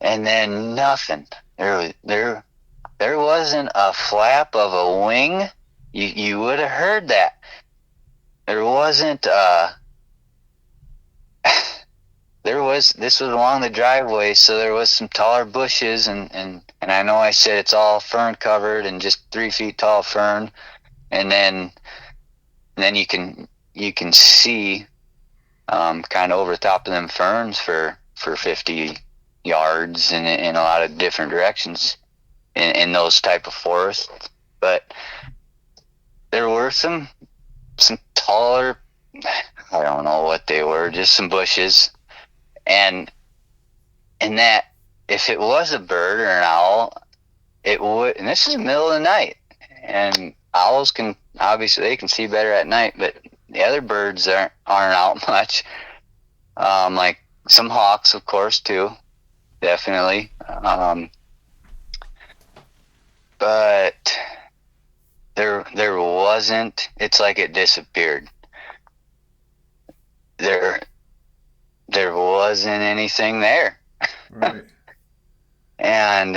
then nothing. There wasn't a flap of a wing. You would have heard that. There wasn't. This was along the driveway, so there was some taller bushes, and I know I said it's all fern covered and just 3 feet tall fern, and then you can see kind of over the top of them ferns for 50 yards in a lot of different directions in those type of forests. But there were some taller, I don't know what they were, just some bushes, and that if it was a bird or an owl, it would. And this is the middle of the night, and owls can obviously see better at night, but the other birds aren't out much. Like some hawks, of course, too, definitely. But there wasn't. It's like it disappeared. There wasn't anything there. Right. And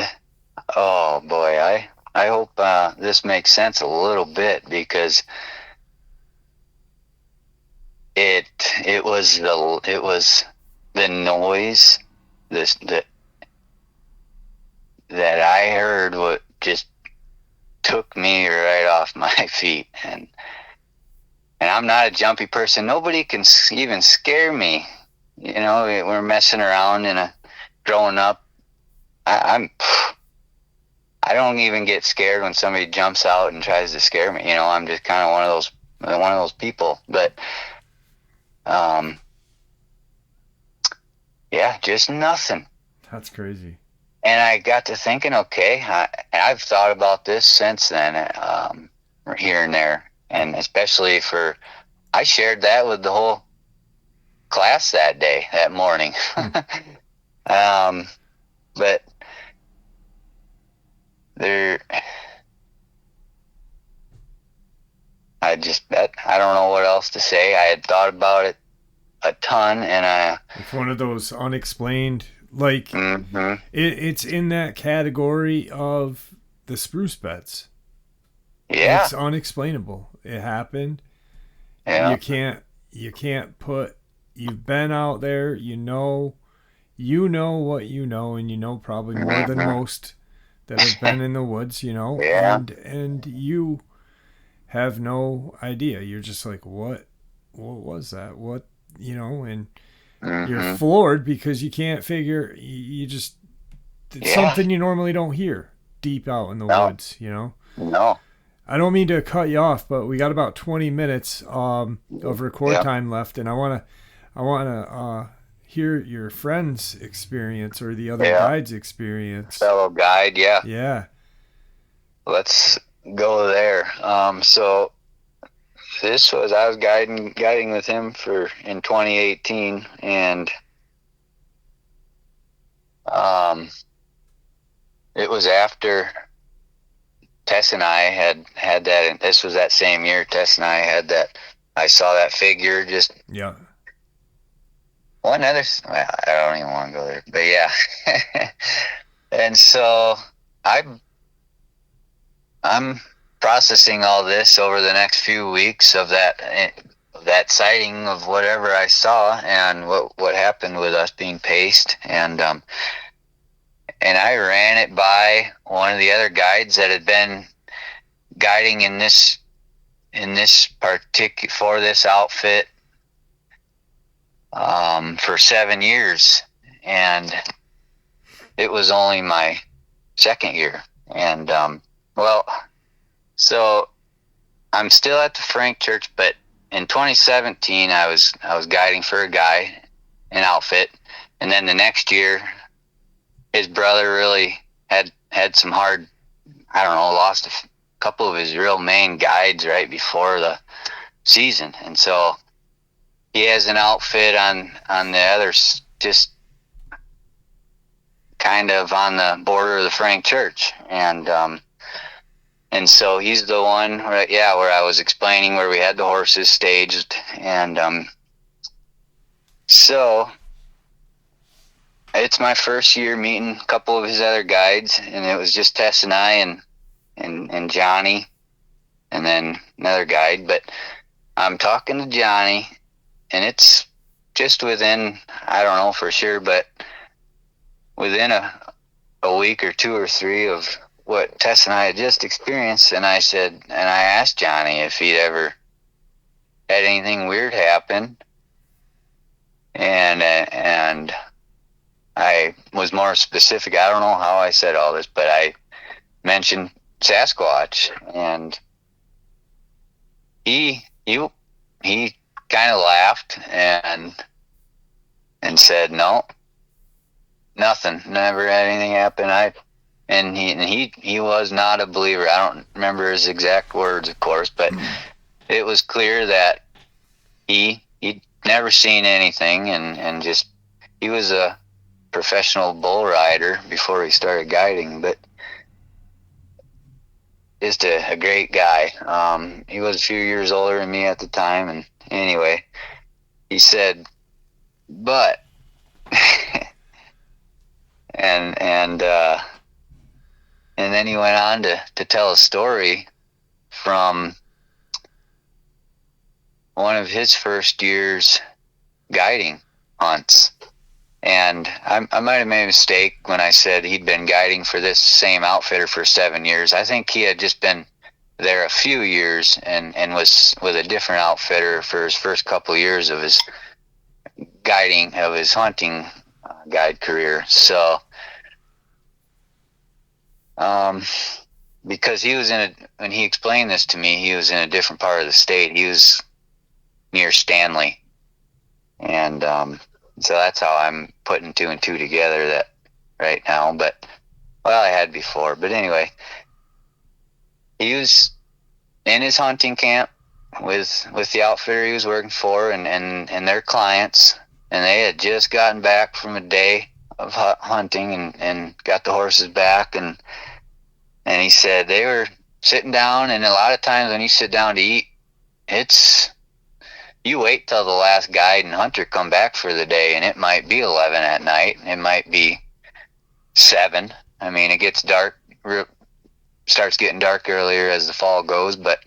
oh boy, I hope this makes sense a little bit, because it was the noise this that I heard, what just took me right off my feet. And I'm not a jumpy person. Nobody can even scare me. We're messing around growing up. I, I don't even get scared when somebody jumps out and tries to scare me. I'm just kind of one of those people. But yeah, just nothing. That's crazy. And I got to thinking, okay, I've thought about this since then, here and there, and especially I shared that with the whole class that morning. But I don't know what else to say. I had thought about it a ton, and it's one of those unexplained, like, mm-hmm. it's in that category of the spruce beds. Yeah, it's unexplainable. It happened. Yeah. You can't put. You've been out there. You know what you know, and you know probably more than most that have been in the woods. Yeah. And you have no idea. You're just like, what was that? And you're Mm-hmm. floored because you can't figure. You just it's Yeah. something you normally don't hear deep out in the No. woods. No. I don't mean to cut you off, but we got about 20 minutes of record time left, and I wanna hear your friend's experience or the other guide's experience. Fellow guide, yeah. Yeah. Let's go there. So I was guiding with him in 2018, and it was after Tess and I had that, and this was that same year Tess and I had that. I saw that figure just. Yeah. One other, I don't even want to go there, but yeah. And so I'm processing all this over the next few weeks of that sighting of whatever I saw and what happened with us being paced, and I ran it by one of the other guides that had been guiding in this for this outfit for 7 years, and it was only my second year. And so I'm still at the Frank Church, but in 2017 I was guiding for a guy, an outfit, and then the next year his brother really had some hard, I don't know, lost a couple of his real main guides right before the season, and so he has an outfit on the others, just kind of on the border of the Frank Church, and so he's the one where I was explaining where we had the horses staged, and so it's my first year meeting a couple of his other guides, and it was just Tess and I and Johnny, and then another guide. But I'm talking to Johnny, and it's just within, I don't know for sure, but within a week or two or three of what Tess and I had just experienced, and I asked Johnny if he'd ever had anything weird happen, and I was more specific. I don't know how I said all this, but I mentioned Sasquatch, and he kind of laughed and said, no, nothing, never had anything happen. And he was not a believer. I don't remember his exact words, of course, but it was clear that he'd never seen anything, and just, he was a professional bull rider before he started guiding, but just a great guy. He was a few years older than me at the time, and anyway, he said, but and then he went on to tell a story from one of his first year's guiding hunts. And I might have made a mistake when I said he'd been guiding for this same outfitter for 7 years. I think he had just been there a few years and was with a different outfitter for his first couple of years of his guiding, of his hunting guide career. So, because he was when he explained this to me, he was in a different part of the state. He was near Stanley. And so that's how I'm putting 2 and 2 together that right now. But, well, I had before. But anyway, he was in his hunting camp with the outfitter he was working for and their clients. And they had just gotten back from a day of hunting and got the horses back. And he said they were sitting down. And a lot of times when you sit down to eat, you wait till the last guide and hunter come back for the day, and it might be 11 at night. It might be 7. I mean, it gets dark, starts getting dark earlier as the fall goes, but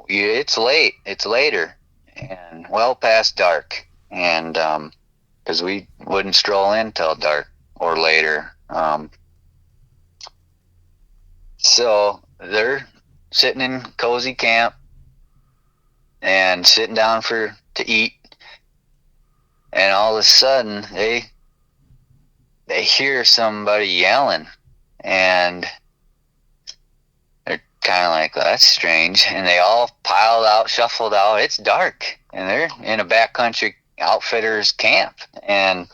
it's late. It's later and well past dark, and because we wouldn't stroll in till dark or later. So they're sitting in cozy camp and sitting down to eat, and all of a sudden they hear somebody yelling, and they're kind of like, well, that's strange, and they all piled out, shuffled out. It's dark, and they're in a backcountry outfitter's camp, and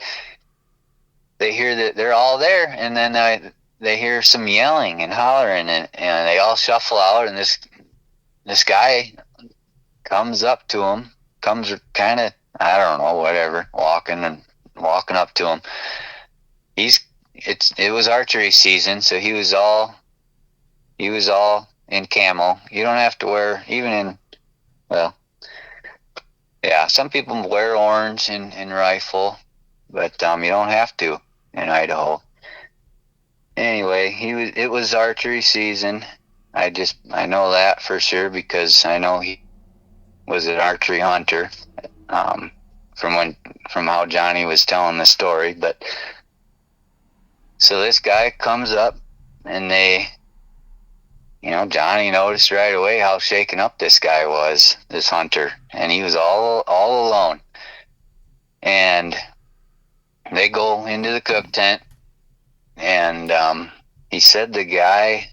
they hear that they're all there, and then they hear some yelling and hollering, and they all shuffle out, and this guy comes up to him, comes kind of, I don't know, whatever, walking up to him. It was archery season, so he was all in camo. You don't have to wear, even in, well, yeah, some people wear orange in rifle, but you don't have to in Idaho. Anyway, it was archery season. I know that for sure because I know he was an archery hunter, from how Johnny was telling the story. But so this guy comes up, and Johnny noticed right away how shaken up this guy was, this hunter, and he was all alone. And they go into the cook tent, and he said the guy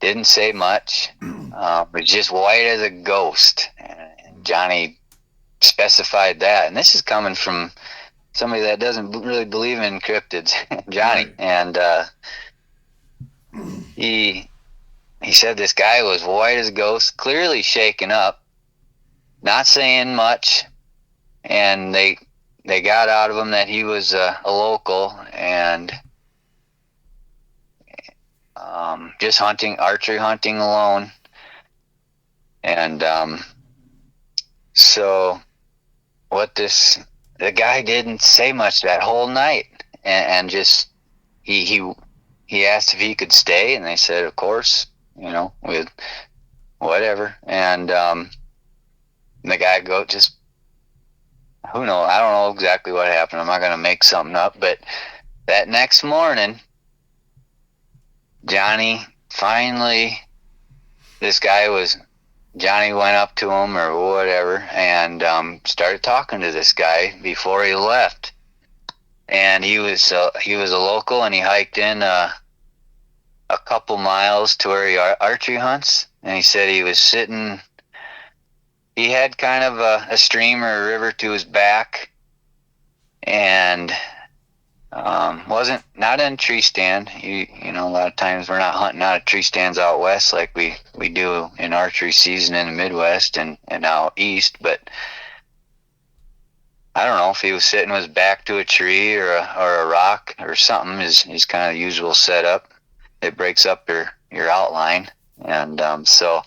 didn't say much. Was just white as a ghost. And Johnny specified that. And this is coming from somebody that doesn't really believe in cryptids, Johnny. Right. And he said this guy was white as a ghost, clearly shaken up, not saying much. And they got out of him that he was a local and just archery hunting alone. And so the guy didn't say much that whole night, and just he asked if he could stay, and they said, of course, with whatever. And the guy who knows? I don't know exactly what happened. I'm not going to make something up, but that next morning, Johnny went up to him or whatever and started talking to this guy before he left. And he was a local, and he hiked in a couple miles to where he archery hunts. And he said he was sitting. He had kind of a stream or a river to his back, and wasn't not in a tree stand. A lot of times we're not hunting out of tree stands out west like we do in archery season in the Midwest and out east. But I don't know if he was sitting with his back to a tree or a rock or something. Is kind of the usual setup. It breaks up your outline, and so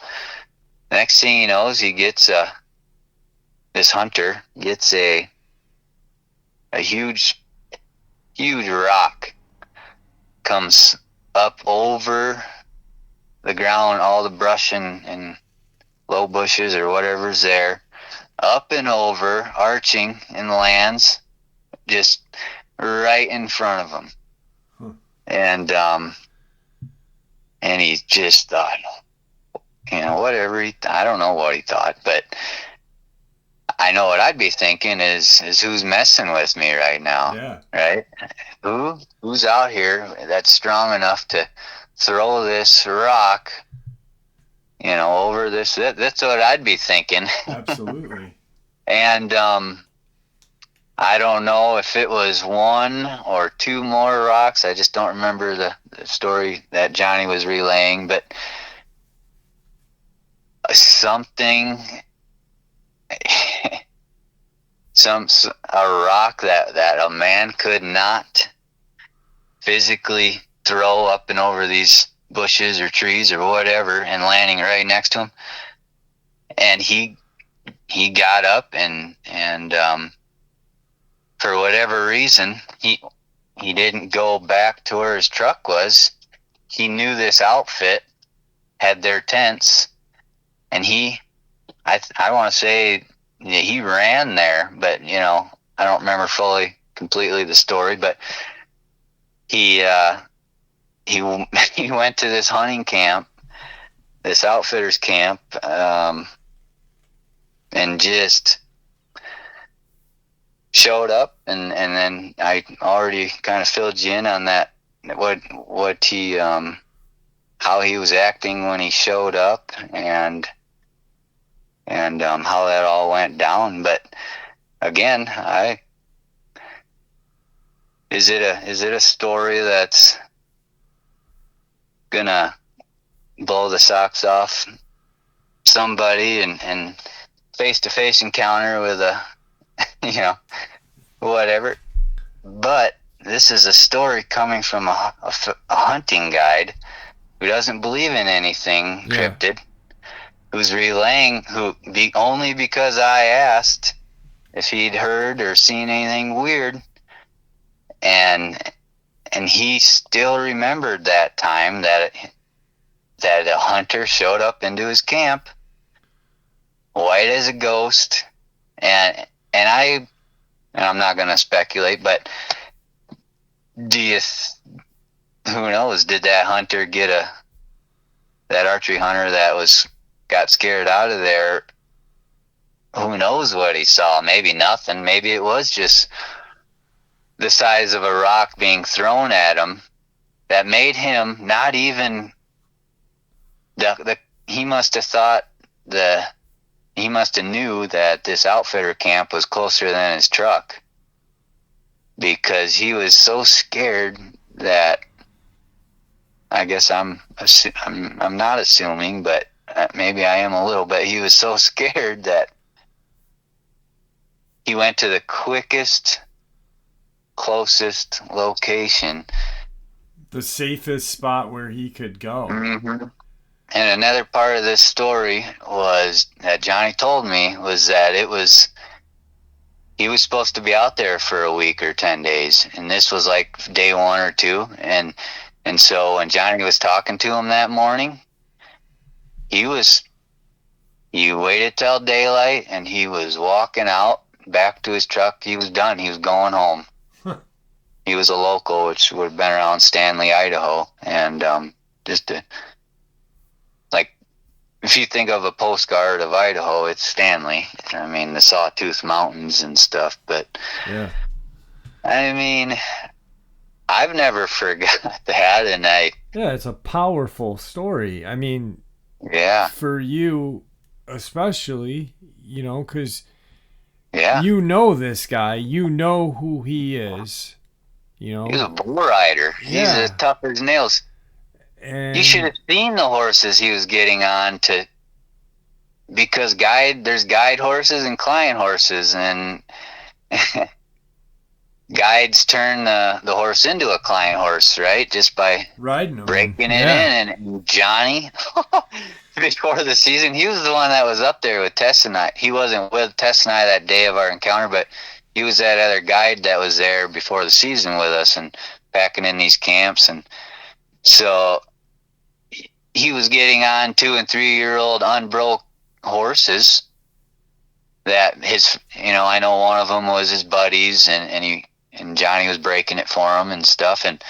the next thing he knows, he gets this hunter gets a huge rock, comes up over the ground, all the brush and low bushes or whatever's there, up and over, arching and lands just right in front of him. Huh. And he just thought, whatever I don't know what he thought, but I know what I'd be thinking is who's messing with me right now? Yeah. Right? Who's out here that's strong enough to throw this rock, over this? That's what I'd be thinking. Absolutely. And I don't know if it was one or two more rocks. I just don't remember the story that Johnny was relaying, but something, a rock that a man could not physically throw up and over these bushes or trees or whatever, and landing right next to him. And he got up and for whatever reason, he didn't go back to where his truck was. He knew this outfit had their tents, and I want to say he ran there, but I don't remember completely the story, but he went to this hunting camp, this outfitter's camp, and just showed up, and then I already kind of filled you in on that, what he how he was acting when he showed up, and how that all went down. But again, is it a story that's gonna blow the socks off somebody, and face-to-face encounter with a whatever? But this is a story coming from a hunting guide who doesn't believe in anything cryptid, who's relaying, only because I asked if he'd heard or seen anything weird, and he still remembered that time that a hunter showed up into his camp, white as a ghost, and I'm not going to speculate, but who knows? Did that hunter that archery hunter that got scared out of there? Who knows what he saw? Maybe nothing. Maybe it was just the size of a rock being thrown at him that made him not even he must have thought he must have knew that this outfitter camp was closer than his truck, because he was so scared that, I guess I'm not assuming, but maybe I am a little bit. He was so scared that he went to the closest location, the safest spot where he could go. Mm-hmm. And another part of this story was that Johnny told me was that he was supposed to be out there for a week or 10 days, and this was like day 1 or 2, and so when Johnny was talking to him that morning, he waited till daylight, and he was walking out back to his truck. He was done. He was going home. He was a local, which would have been around Stanley, Idaho, and if you think of a postcard of Idaho, it's Stanley. I mean, the Sawtooth Mountains and stuff. But yeah, I mean, I've never forgot that, and it's a powerful story. I mean, for you especially, because this guy, who he is. He's a bull rider. He's as tough as nails. And you should have seen the horses he was getting on because there's guide horses and client horses, and guides turn the horse into a client horse, right? Just by riding him, breaking it in. And Johnny, before the season, he was the one that was up there with Tess and I. He wasn't with Tess and I that day of our encounter, but he was that other guide that was there before the season with us and packing in these camps. And so he was getting on 2- and 3-year-old unbroke horses that I know one of them was his buddies, and Johnny was breaking it for him and stuff, and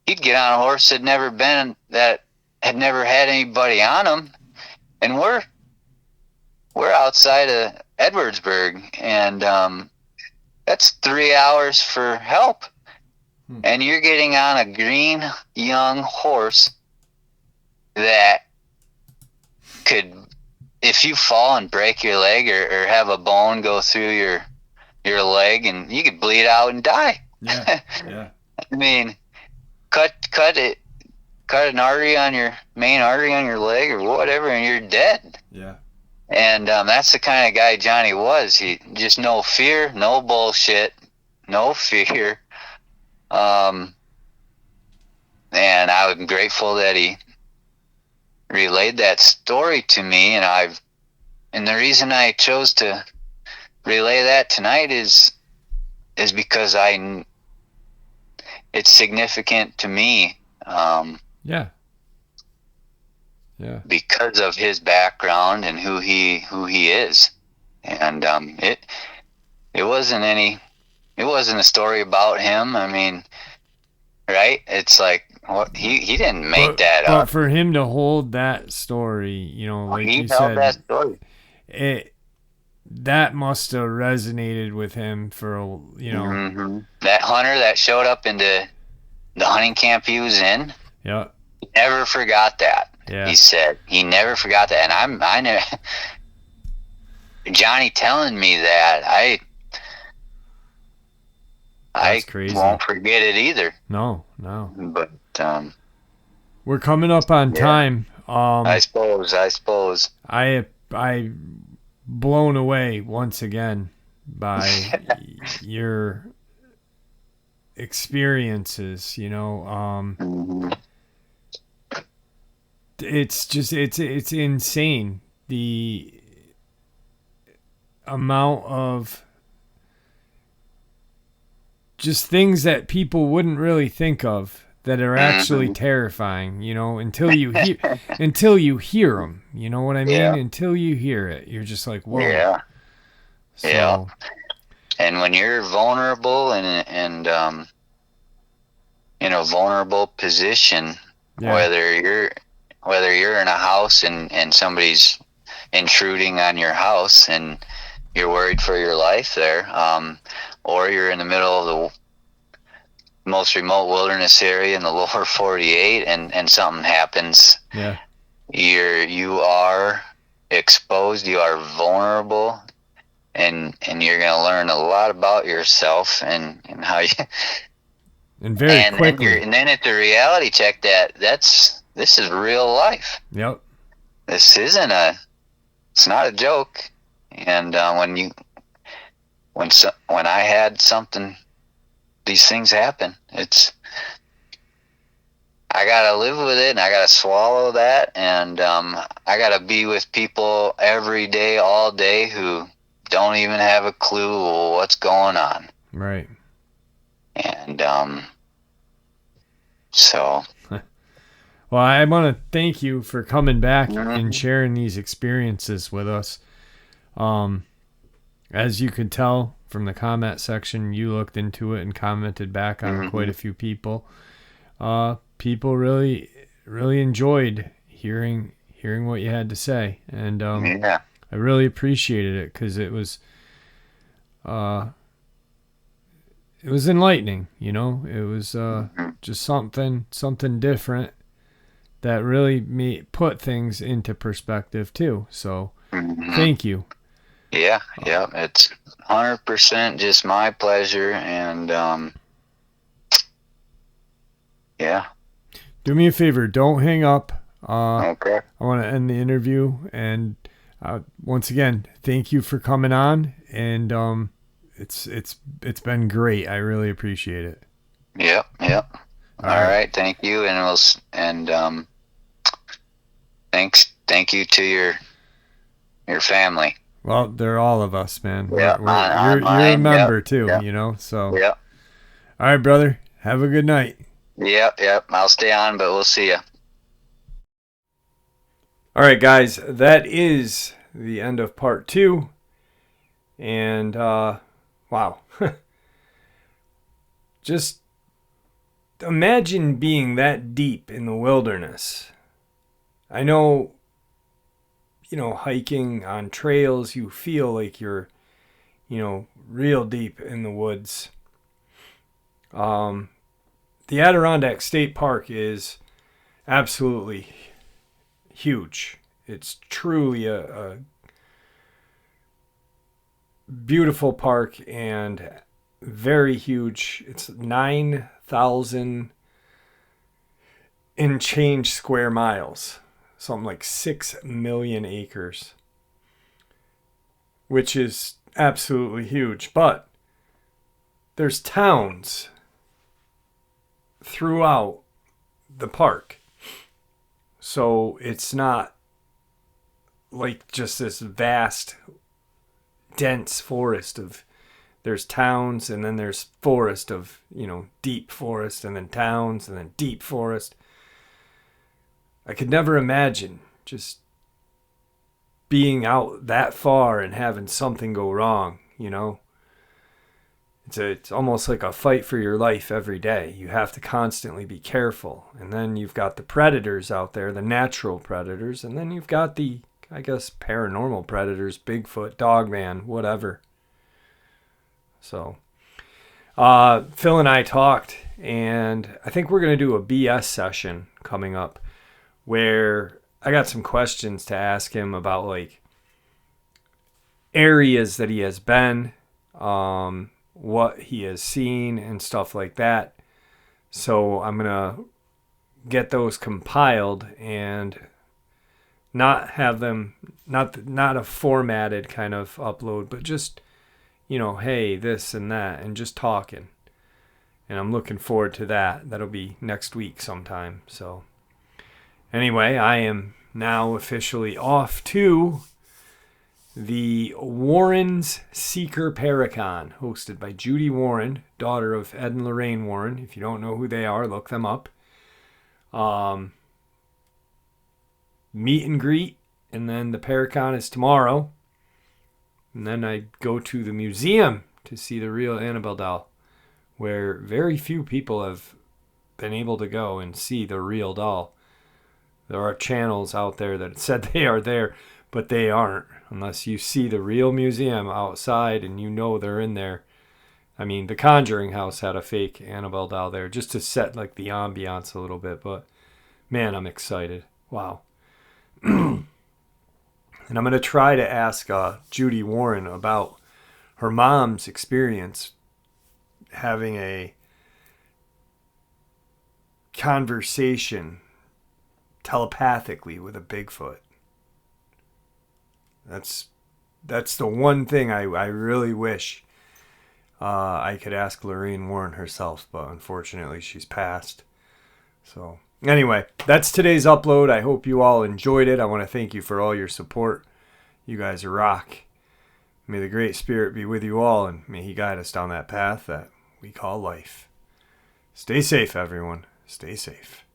he'd get on a horse that had never had anybody on him, and we're outside of Edwardsburg, and that's 3 hours for help, and you're getting on a green young horse that could, if you fall and break your leg or have a bone go through your leg, and you could bleed out and die. Yeah, yeah. I mean, cut an artery on your main artery on your leg or whatever, and you're dead. Yeah. And that's the kind of guy Johnny was. He just no fear, no bullshit, no fear. And I'm grateful that he relayed that story to me, and the reason I chose to relay that tonight is because it's significant to me. Yeah. Yeah. Because of his background and who he is. And it wasn't a story about him. I mean, right? It's like, he didn't make that up. But for him to hold that story, like he you held said, that story. That must have resonated with him for Mm-hmm. That hunter that showed up into the hunting camp he was in. Yeah. He never forgot that. Yeah. He said he never forgot that, and I never. Johnny telling me that I crazy. Won't forget it either. No. But we're coming up on time. I suppose. I blown away once again by your experiences. Mm-hmm. It's insane, the amount of just things that people wouldn't really think of that are actually terrifying, until you hear them, you know what I mean? Yeah. Until you hear it, you're just like, whoa. Yeah. So, yeah. And when you're vulnerable and in a vulnerable position, yeah. whether you're in a house and somebody's intruding on your house and you're worried for your life there, or you're in the middle of the most remote wilderness area in the lower 48 and something happens, yeah. you are exposed, you are vulnerable, and you're going to learn a lot about yourself and how you and very quickly. And then it's a reality check this is real life. Yep. This isn't it's not a joke. And when I had something, these things happen. I gotta live with it, and I gotta swallow that, and I gotta be with people every day, all day, who don't even have a clue what's going on. Right. And so. Well, I want to thank you for coming back Mm-hmm. and sharing these experiences with us. As you could tell from the comment section, you looked into it and commented back on Mm-hmm. quite a few people. People really, really enjoyed hearing what you had to say, and Yeah. I really appreciated it because it was enlightening. It was just something different that really put things into perspective too. So thank you. Yeah, it's 100% just my pleasure, and yeah. Do me a favor, don't hang up. Okay. I want to end the interview, and once again, thank you for coming on, and it's been great. I really appreciate it. Yep. All right. Thank you, and thank you to your family. Well, they're all of us, man. Yeah, you're a member too, so. Yep. All right, brother. Have a good night. Yep. I'll stay on, but we'll see you. All right, guys. That is the end of part 2. And, wow. Just imagine being that deep in the wilderness. I know, hiking on trails, you feel like you're, real deep in the woods. The Adirondack State Park is absolutely huge. It's truly a beautiful park and very huge. It's 9,000 and change square miles. Something like 6 million acres, which is absolutely huge. But there's towns throughout the park. So it's not like just this vast, dense forest of, there's towns and then there's forest of, deep forest and then towns and then deep forest. I could never imagine just being out that far and having something go wrong, It's almost like a fight for your life every day. You have to constantly be careful. And then you've got the predators out there, the natural predators. And then you've got the, paranormal predators, Bigfoot, Dogman, whatever. So, Phil and I talked, and I think we're going to do a BS session coming up where I got some questions to ask him about, areas that he has been, what he has seen and stuff like that. So I'm going to get those compiled and not have them, not a formatted kind of upload, but just, hey, this and that, and just talking. And I'm looking forward to that. That'll be next week sometime. So anyway, I am now officially off to the Warren's Seeker Paracon, hosted by Judy Warren, daughter of Ed and Lorraine Warren. If you don't know who they are, look them up. Meet and greet, and then the Paracon is tomorrow. And then I go to the museum to see the real Annabelle doll, where very few people have been able to go and see the real doll. There are channels out there that said they are there, but they aren't, unless you see the real museum outside and they're in there. I mean, the Conjuring House had a fake Annabelle doll there just to set the ambiance a little bit, but man, I'm excited. Wow. And I'm going to try to ask Judy Warren about her mom's experience having a conversation telepathically with a Bigfoot. That's the one thing I really wish I could ask Lorraine Warren herself, but unfortunately she's passed. So anyway, that's today's upload. I hope you all enjoyed it. I want to thank you for all your support. You guys rock. May the Great Spirit be with you all, and may He guide us down that path that we call life. Stay safe, everyone. Stay safe.